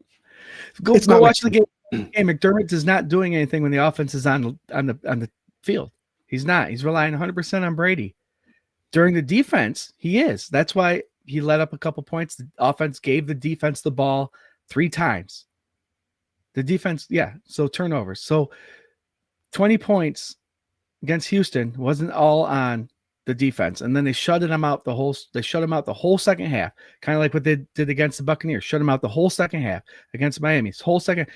Go watch the game. Hey, McDermott is not doing anything when the offense is on the field. He's not. He's relying 100% on Brady. During the defense, he is. That's why he let up a couple points. The offense gave the defense the ball 3 times. The defense, so turnovers. So 20 points against Houston wasn't all on the defense, and then they shut him out the whole second half, kind of like what they did against the Buccaneers. Shut him out the whole second half against Miami. Whole second.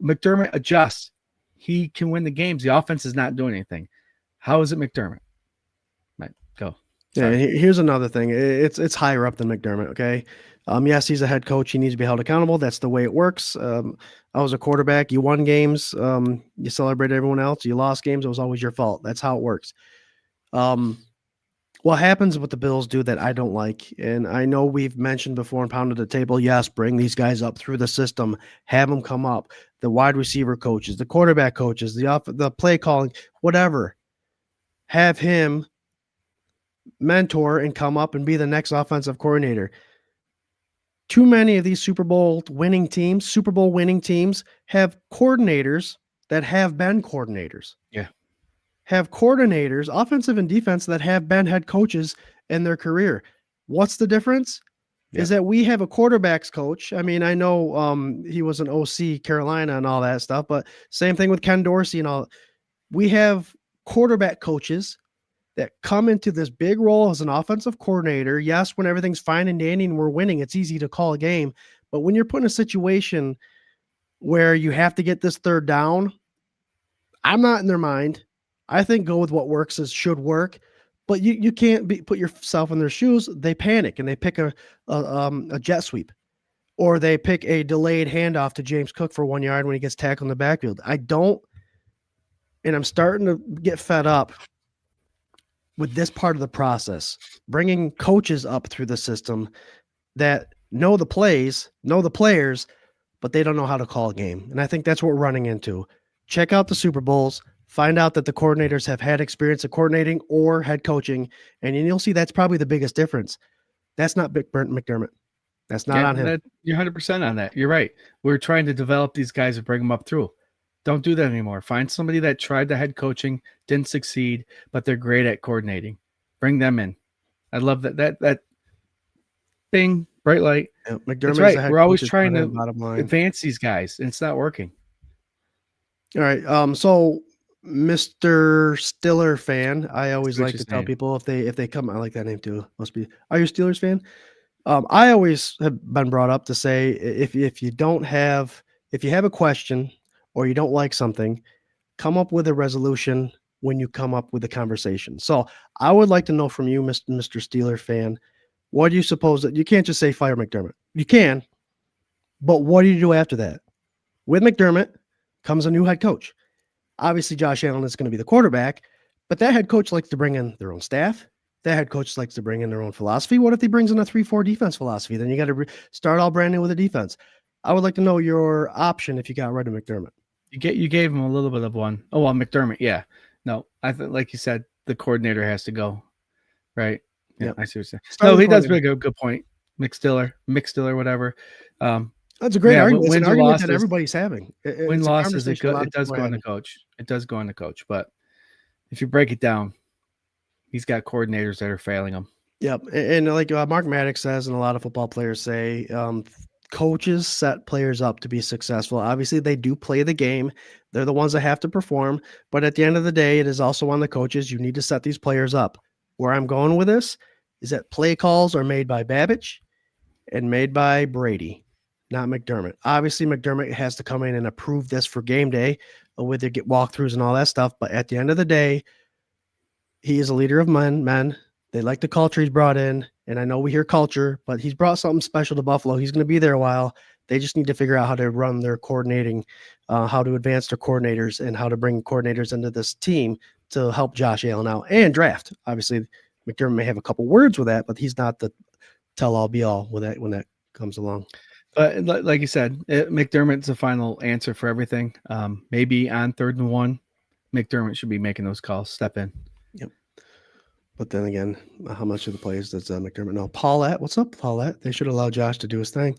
McDermott adjusts. He can win the games. The offense is not doing anything. How is it McDermott? Right, go. Sorry. Yeah, here's another thing. It's higher up than McDermott, okay? Yes, he's a head coach. He needs to be held accountable. That's the way it works. I was a quarterback. You won games. You celebrated everyone else. You lost games. It was always your fault. That's how it works. What happens with the Bills do that I don't like, and I know we've mentioned before and pounded the table, yes, bring these guys up through the system, have them come up, the wide receiver coaches, the quarterback coaches, the play calling, whatever. Have him mentor and come up and be the next offensive coordinator. Too many of these Super Bowl winning teams have coordinators that have been coordinators. Yeah. Have coordinators, offensive and defense, that have been head coaches in their career. What's the difference? Yeah. Is that we have a quarterbacks coach. I mean, I know he was an OC Carolina and all that stuff, but same thing with Ken Dorsey and all. We have quarterback coaches that come into this big role as an offensive coordinator. Yes, when everything's fine and dandy and we're winning, it's easy to call a game. But when you're put in a situation where you have to get this 3rd down, I'm not in their mind. I think go with what works should work, but you can't put yourself in their shoes. They panic and they pick a jet sweep, or they pick a delayed handoff to James Cook for 1 yard when he gets tackled in the backfield. And I'm starting to get fed up with this part of the process, bringing coaches up through the system that know the plays, know the players, but they don't know how to call a game. And I think that's what we're running into. Check out the Super Bowls. Find out that the coordinators have had experience of coordinating or head coaching, and you'll see that's probably the biggest difference. That's not Big Burnt McDermott. That's not on him. You're 100% on that. You're right. We're trying to develop these guys and bring them up through. Don't do that anymore. Find somebody that tried the head coaching, didn't succeed, but they're great at coordinating. Bring them in. I love that thing, bright light. Yeah, McDermott. That's right. We're always trying to advance these guys, and it's not working. All right. So Mr. Stiller fan, I always like to tell people if they come, I like that name too. Must be. Are you a Steelers fan? I always have been brought up to say if you have a question or you don't like something, come up with a resolution when you come up with a conversation. So I would like to know from you, Mr. Steeler fan, what do you suppose that you can't just say fire McDermott? You can, but what do you do after that? With McDermott comes a new head coach. Obviously, Josh Allen is going to be the quarterback, but that head coach likes to bring in their own staff. That head coach likes to bring in their own philosophy. What if he brings in a 3-4 defense philosophy? Then you got to start all brand new with a defense. I would like to know your option if you got rid of McDermott. You gave him a little bit of one. Oh, well, McDermott, yeah. No, I think, like you said, the coordinator has to go, right? Yeah, I see what you're saying. No, he does make a good point. Mick Stiller, whatever. That's a great argument. It's an argument that everybody's having. Win-loss is it good? It does go on the coach. It does go on the coach. But if you break it down, he's got coordinators that are failing him. Yep. And like Mark Maddox says, and a lot of football players say, coaches set players up to be successful. Obviously, they do play the game. They're the ones that have to perform. But at the end of the day, it is also on the coaches. You need to set these players up. Where I'm going with this is that play calls are made by Babbage and made by Brady, not McDermott. Obviously, McDermott has to come in and approve this for game day with their get walkthroughs and all that stuff. But at the end of the day, he is a leader of men. They like the culture he's brought in. And I know we hear culture, but he's brought something special to Buffalo. He's going to be there a while. They just need to figure out how to run their coordinating, how to advance their coordinators, and how to bring coordinators into this team to help Josh Allen out and draft. Obviously, McDermott may have a couple words with that, but he's not the tell-all be-all with that when that comes along. But like you said, McDermott's the final answer for everything. Maybe on 3rd and 1, McDermott should be making those calls. Step in. Yep. But then again, how much of the plays does McDermott know? Paulette, what's up, Paulette? They should allow Josh to do his thing.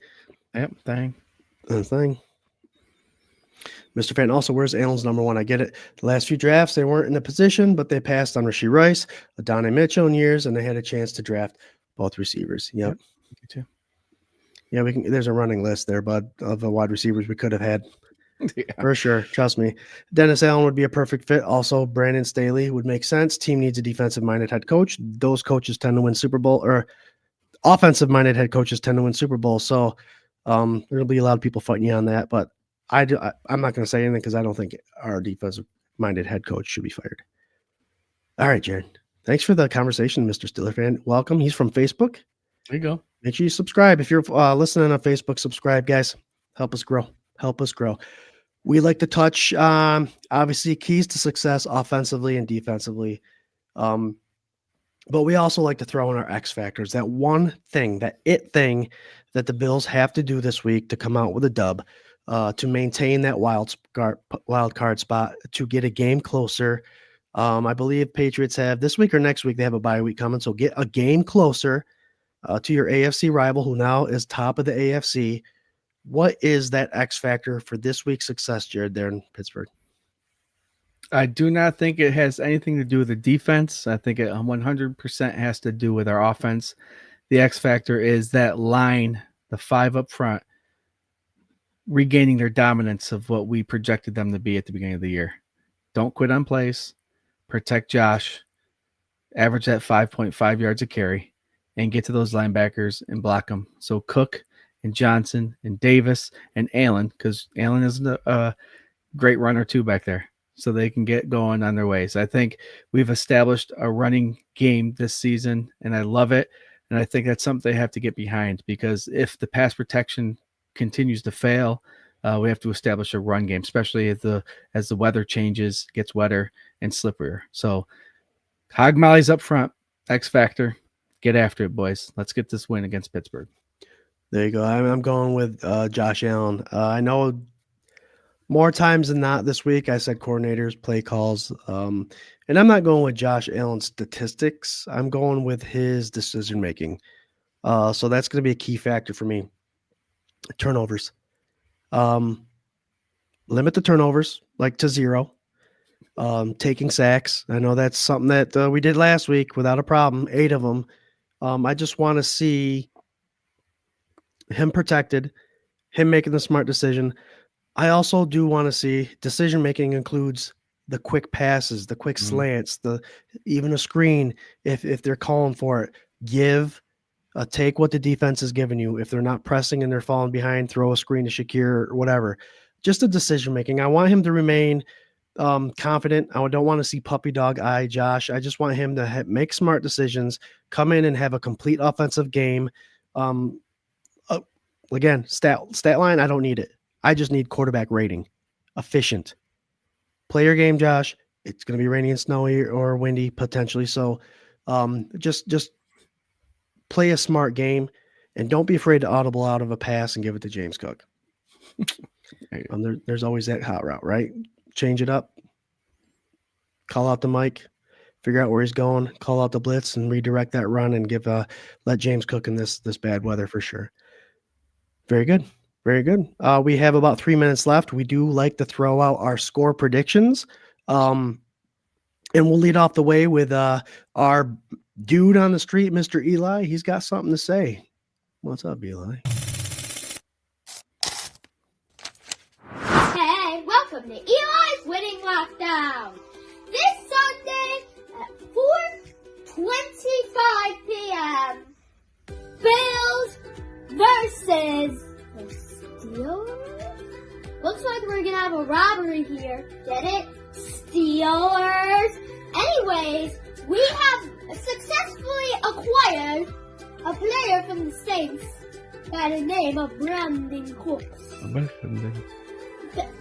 Yep, thing. Mr. Fan, also, where's Allen's number 1? I get it. The last few drafts, they weren't in a position, but they passed on Rashee Rice, Adonai Mitchell in years, and they had a chance to draft both receivers. Yep. Me too. Yeah, there's a running list there, bud, of the wide receivers we could have had. Yeah. For sure. Trust me. Dennis Allen would be a perfect fit. Also, Brandon Staley would make sense. Team needs a defensive-minded head coach. Those coaches tend to win Super Bowl, or offensive-minded head coaches tend to win Super Bowl. So there'll be a lot of people fighting you on that, but I'm not going to say anything because I don't think our defensive-minded head coach should be fired. All right, Jared. Thanks for the conversation, Mr. Steeler fan. Welcome. He's from Facebook. There you go. Make sure you subscribe. If you're listening on Facebook, subscribe, guys. Help us grow. We like to touch, obviously, keys to success offensively and defensively. But we also like to throw in our X factors, that one thing, that thing that the Bills have to do this week to come out with a dub, to maintain that wild card spot, to get a game closer. I believe Patriots have this week or next week, they have a bye week coming. So get a game closer to your AFC rival, who now is top of the AFC. What is that X factor for this week's success, Jared, there in Pittsburgh? I do not think it has anything to do with the defense. I think it 100% has to do with our offense. The X factor is that line, the 5 up front, regaining their dominance of what we projected them to be at the beginning of the year. Don't quit on plays. Protect Josh. Average that 5.5 yards a carry and get to those linebackers and block them. So Cook and Johnson and Davis and Allen, because Allen is a great runner too back there, so they can get going on their ways. I think we've established a running game this season, and I love it. And I think that's something they have to get behind, because if the pass protection continues to fail, we have to establish a run game, especially as the weather changes, gets wetter and slipperier. So hog mollies up front, X factor. Get after it, boys. Let's get this win against Pittsburgh. There you go. I'm going with Josh Allen. I know more times than not this week I said coordinators, play calls, and I'm not going with Josh Allen's statistics. I'm going with his decision making. So that's going to be a key factor for me. Turnovers. Limit the turnovers to 0. Taking sacks. I know that's something that we did last week without a problem, 8 of them. I just want to see him protected, him making the smart decision. I also do want to see decision-making includes the quick passes, the quick slants, even a screen if they're calling for it. Take what the defense is giving you. If they're not pressing and they're falling behind, throw a screen to Shakir or whatever. Just the decision-making. I want him to remain confident. I don't want to see puppy dog eye Josh. I just want him to make smart decisions, come in and have a complete offensive game. Again, stat line, I don't need it. I just need quarterback rating. Efficient. Play your game, Josh. It's going to be rainy and snowy or windy potentially. So just play a smart game and don't be afraid to audible out of a pass and give it to James Cook. There's always that hot route, right? Change it up. Call out the mic. Figure out where he's going. Call out the blitz and redirect that run and let James Cook in this bad weather for sure. Very good. Very good. We have about 3 minutes left. We do like to throw out our score predictions. And we'll lead off the way with our dude on the street, Mr. Eli. He's got something to say. What's up, Eli? Hey, welcome to Eli's Winning Lockdown. This Sunday at 4:25 p.m. Bills versus the Steelers. Looks like we're gonna have a robbery here. Get it? Steelers. Anyways, we have successfully acquired a player from the States by the name of Brandon Cooks.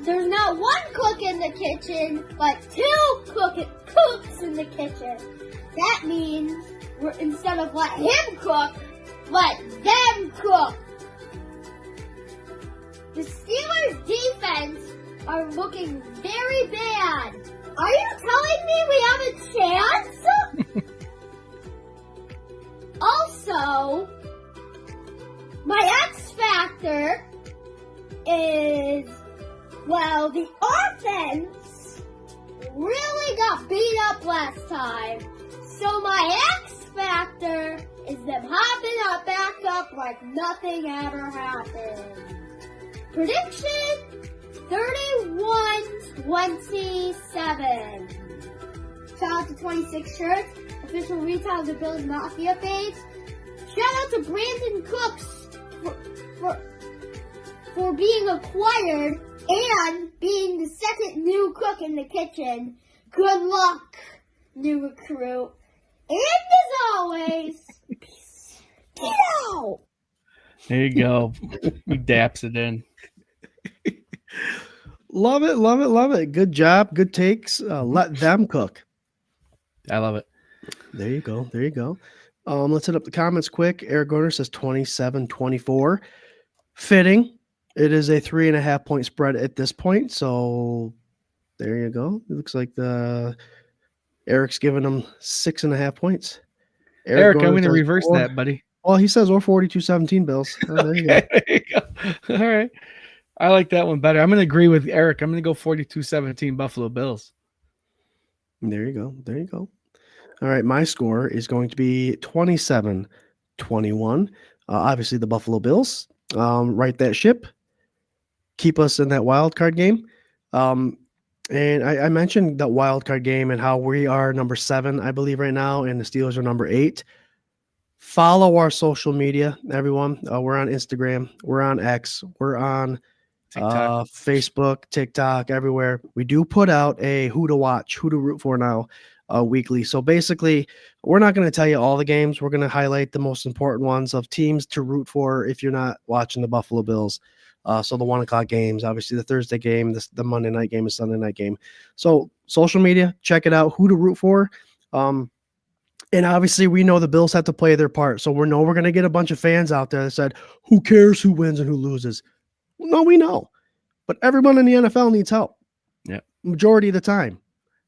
There's not one cook in the kitchen, but two cooks in the kitchen. That means instead of let him cook, let them cook. The Steelers' defense are looking very bad. Are you telling me we have a chance? Also, my X factor is, well, the offense really got beat up last time. So my X factor is them hopping up back up like nothing ever happened. Prediction 31-27. Shout out to 26 Shirts, official retail of the Bills Mafia page. Shout out to Brandon Cooks for being acquired and being the second new cook in the kitchen. Good luck, new recruit. And as always, peace. Get out! There you go. He daps it in. Love it, love it, love it. Good job, good takes. Let them cook. I love it. There you go. There you go. Let's hit up the comments quick. Eric Garner says 27-24. Fitting. It is a 3.5 point spread at this point. So there you go. It looks like Eric's giving them 6.5 points. Eric, I'm going to reverse that, buddy. Well, he says or 42-17 Bills. Oh, there you go. There you go. All right. I like that one better. I'm going to agree with Eric. I'm going to go 42-17 Buffalo Bills. There you go. There you go. All right. My score is going to be 27-21. Obviously, the Buffalo Bills. Right that ship. Keep us in that wild card game. And I mentioned that wild card game and how we are number 7, I believe, right now, and the Steelers are number 8. Follow our social media, everyone. We're on Instagram. We're on X. We're on Facebook, TikTok, everywhere. We do put out a who to watch, who to root for now weekly. So basically, we're not going to tell you all the games. We're going to highlight the most important ones of teams to root for if you're not watching the Buffalo Bills. So the 1 o'clock games, obviously the Thursday game, the Monday night game, the Sunday night game. So social media, check it out, who to root for. And obviously we know the Bills have to play their part. So we're going to get a bunch of fans out there that said, who cares who wins and who loses? No, we know. But everyone in the NFL needs help. Yeah. Majority of the time.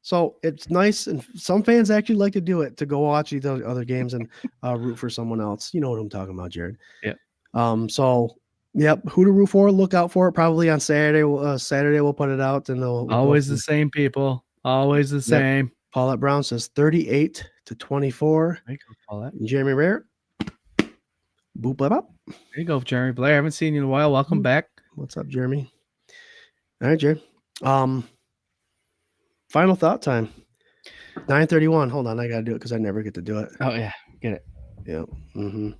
So it's nice. And some fans actually like to do it, to go watch these other games and root for someone else. You know what I'm talking about, Jared. Yeah. So yep, who to root for? Look out for it. Probably on Saturday. Saturday we'll put it out, and we'll always the same people. Always the same. Yep. Paulette Brown says 38-24. There you go, Paulette. Jeremy Rare. Boop blah bop. There you go, Jeremy Blair. I haven't seen you in a while. Welcome back. What's up, Jeremy? All right, Jerry. Final thought time. 9:31. Hold on, I gotta do it because I never get to do it. Oh yeah, get it. Yeah. Mm-hmm.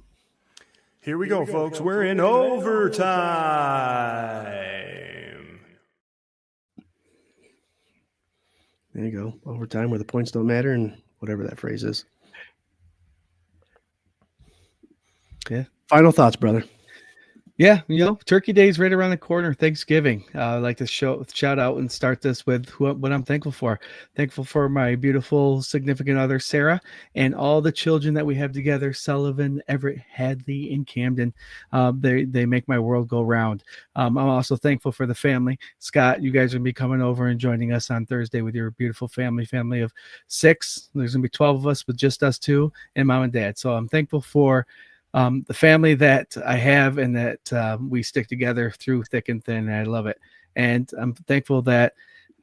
Here we go, folks. We're in overtime. There you go. Overtime where the points don't matter and whatever that phrase is. Yeah. Final thoughts, brother. Yeah, Turkey Day is right around the corner. Thanksgiving. I'd like to shout out and start this with what I'm thankful for. Thankful for my beautiful significant other, Sarah, and all the children that we have together, Sullivan, Everett, Hadley, and Camden. They make my world go round. I'm also thankful for the family. Scott, you guys are going to be coming over and joining us on Thursday with your beautiful family of 6. There's going to be 12 of us with just us 2 and mom and dad. So I'm thankful for the family that I have and that we stick together through thick and thin. And I love it. And I'm thankful that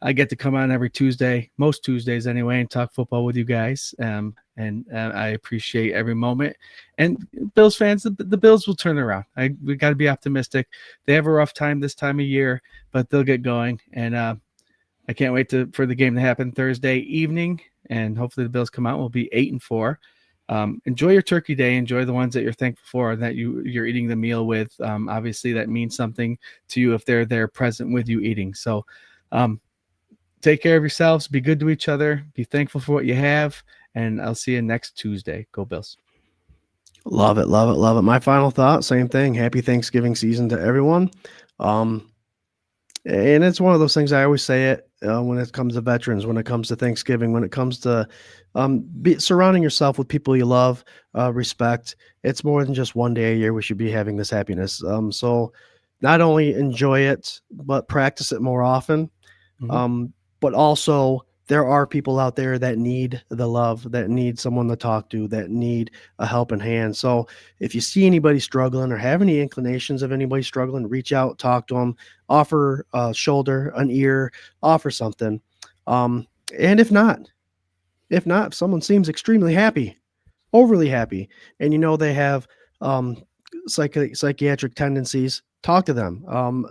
I get to come on every Tuesday, most Tuesdays anyway, and talk football with you guys. And I appreciate every moment. And Bills fans, the Bills will turn around. We got to be optimistic. They have a rough time this time of year, but they'll get going. And I can't wait for the game to happen Thursday evening. And hopefully the Bills come out and we'll be 8-4. Enjoy your Turkey Day. Enjoy the ones that you're thankful for and that you're eating the meal with. Obviously, that means something to you if they're there present with you eating. So take care of yourselves. Be good to each other. Be thankful for what you have. And I'll see you next Tuesday. Go Bills. Love it, love it, love it. My final thought, same thing. Happy Thanksgiving season to everyone. Um, and it's one of those things I always say it when it comes to veterans, when it comes to Thanksgiving, when it comes to surrounding yourself with people you love, respect. It's more than just one day a year we should be having this happiness. So not only enjoy it, but practice it more often. But also there are people out there that need the love, that need someone to talk to, that need a helping hand. So if you see anybody struggling or have any inclinations of anybody struggling, reach out, talk to them, offer a shoulder, an ear, offer something. And if if someone seems extremely happy, overly happy, and you know they have psychiatric tendencies, talk to them.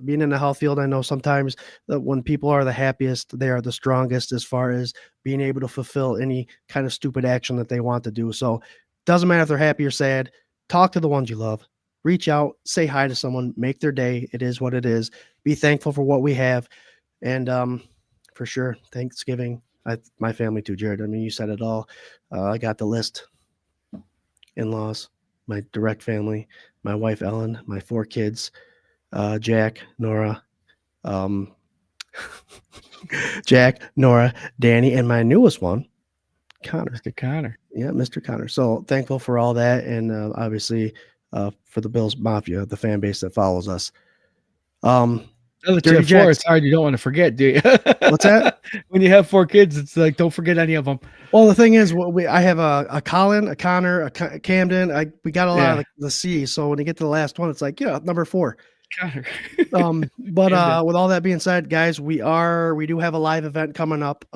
Being in the health field, I know sometimes that when people are the happiest, they are the strongest as far as being able to fulfill any kind of stupid action that they want to do. So doesn't matter if they're happy or sad, talk to the ones you love, reach out, say hi to someone, make their day. It is what it is. Be thankful for what we have. And for sure, Thanksgiving, my family too, Jared. I mean, you said it all. I got the list. In-laws, my direct family, my wife Ellen, my 4 kids, Jack, Nora, Jack, Nora, Danny, and my newest one, Connor. Mr. Connor. Yeah, Mr. Connor. So thankful for all that, and obviously for the Bills Mafia, the fan base that follows us. Now that you have 4, it's hard. You don't want to forget, do you? What's that? When you have 4 kids, it's like, don't forget any of them. Well, the thing is, I have a Colin, a Connor, a Camden. We got a lot of the C. So when you get to the last one, it's like, number 4. Connor. But with all that being said, guys, we do have a live event coming up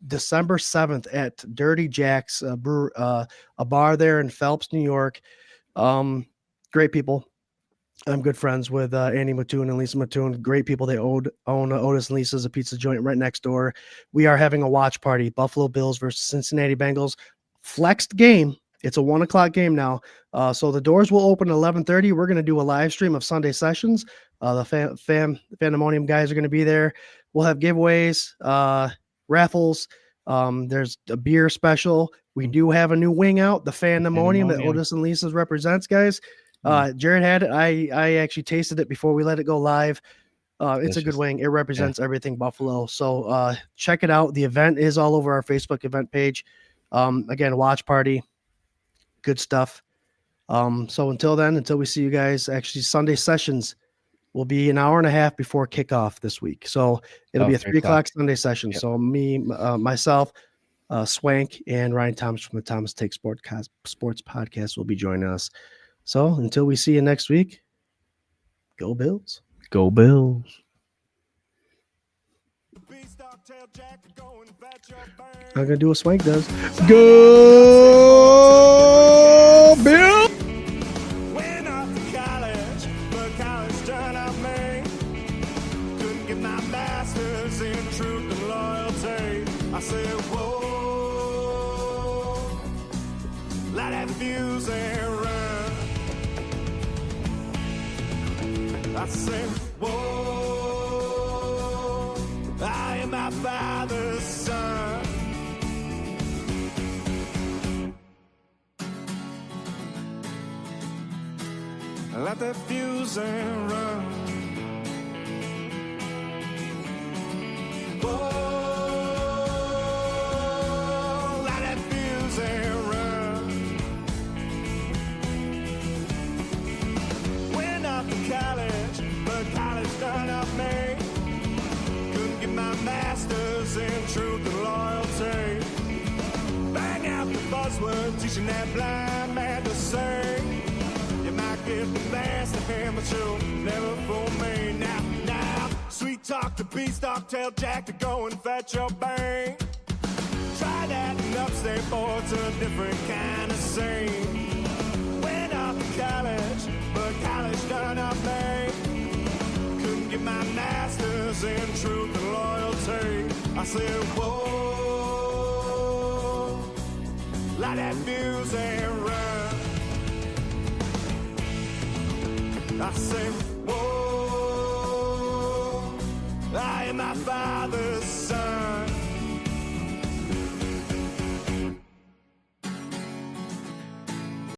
December 7th at Dirty Jack's a bar there in Phelps, New York. Great people. I'm good friends with Andy Mattoon and Lisa Mattoon. Great people. They own Otis and Lisa's, a pizza joint right next door. We are having a watch party. Buffalo Bills versus Cincinnati Bengals. Flexed game. It's a 1:00 game now. So the doors will open at 11:30. We're going to do a live stream of Sunday sessions. The Fandemonium guys are going to be there. We'll have giveaways, raffles. There's a beer special. We do have a new wing out, the Fandemonium that Otis and Lisa's represents, guys. Jared had it. I actually tasted it before we let it go live. It's a good wing. It represents everything Buffalo. So check it out. The event is all over our Facebook event page. Again, watch party. Good stuff. So until then, until we see you guys, actually Sunday sessions will be an hour and a half before kickoff this week. So it'll be a 3:00 Sunday session. Yep. So me, myself, Swank, and Ryan Thomas from the Thomas Take Sports Podcast will be joining us. So until we see you next week, go Bills. Go Bills. I'm going to do what Swank does. Go Bills! Went off to college, but college turned out me. Couldn't get my master's in truth and loyalty. I said, whoa, light that fuse and run. I said, whoa, I am my father's son. Let that fuse and run. Whoa, let that fuse and run. Went off to college, but college done up me. Couldn't get my master's in truth and loyalty. Bang out the buzzword, teaching that blind man to sing. You might get the best of him, but you'll never fool me. Now, sweet talk to Beanstalk, tell Jack to go and fetch your bank. Try that in upstate, boy, it's a different kind of scene. Went off to college, but college done up me. Couldn't get my master's in truth and loyalty. I said, whoa, light that fuse and run. I say, whoa, I am my father's son.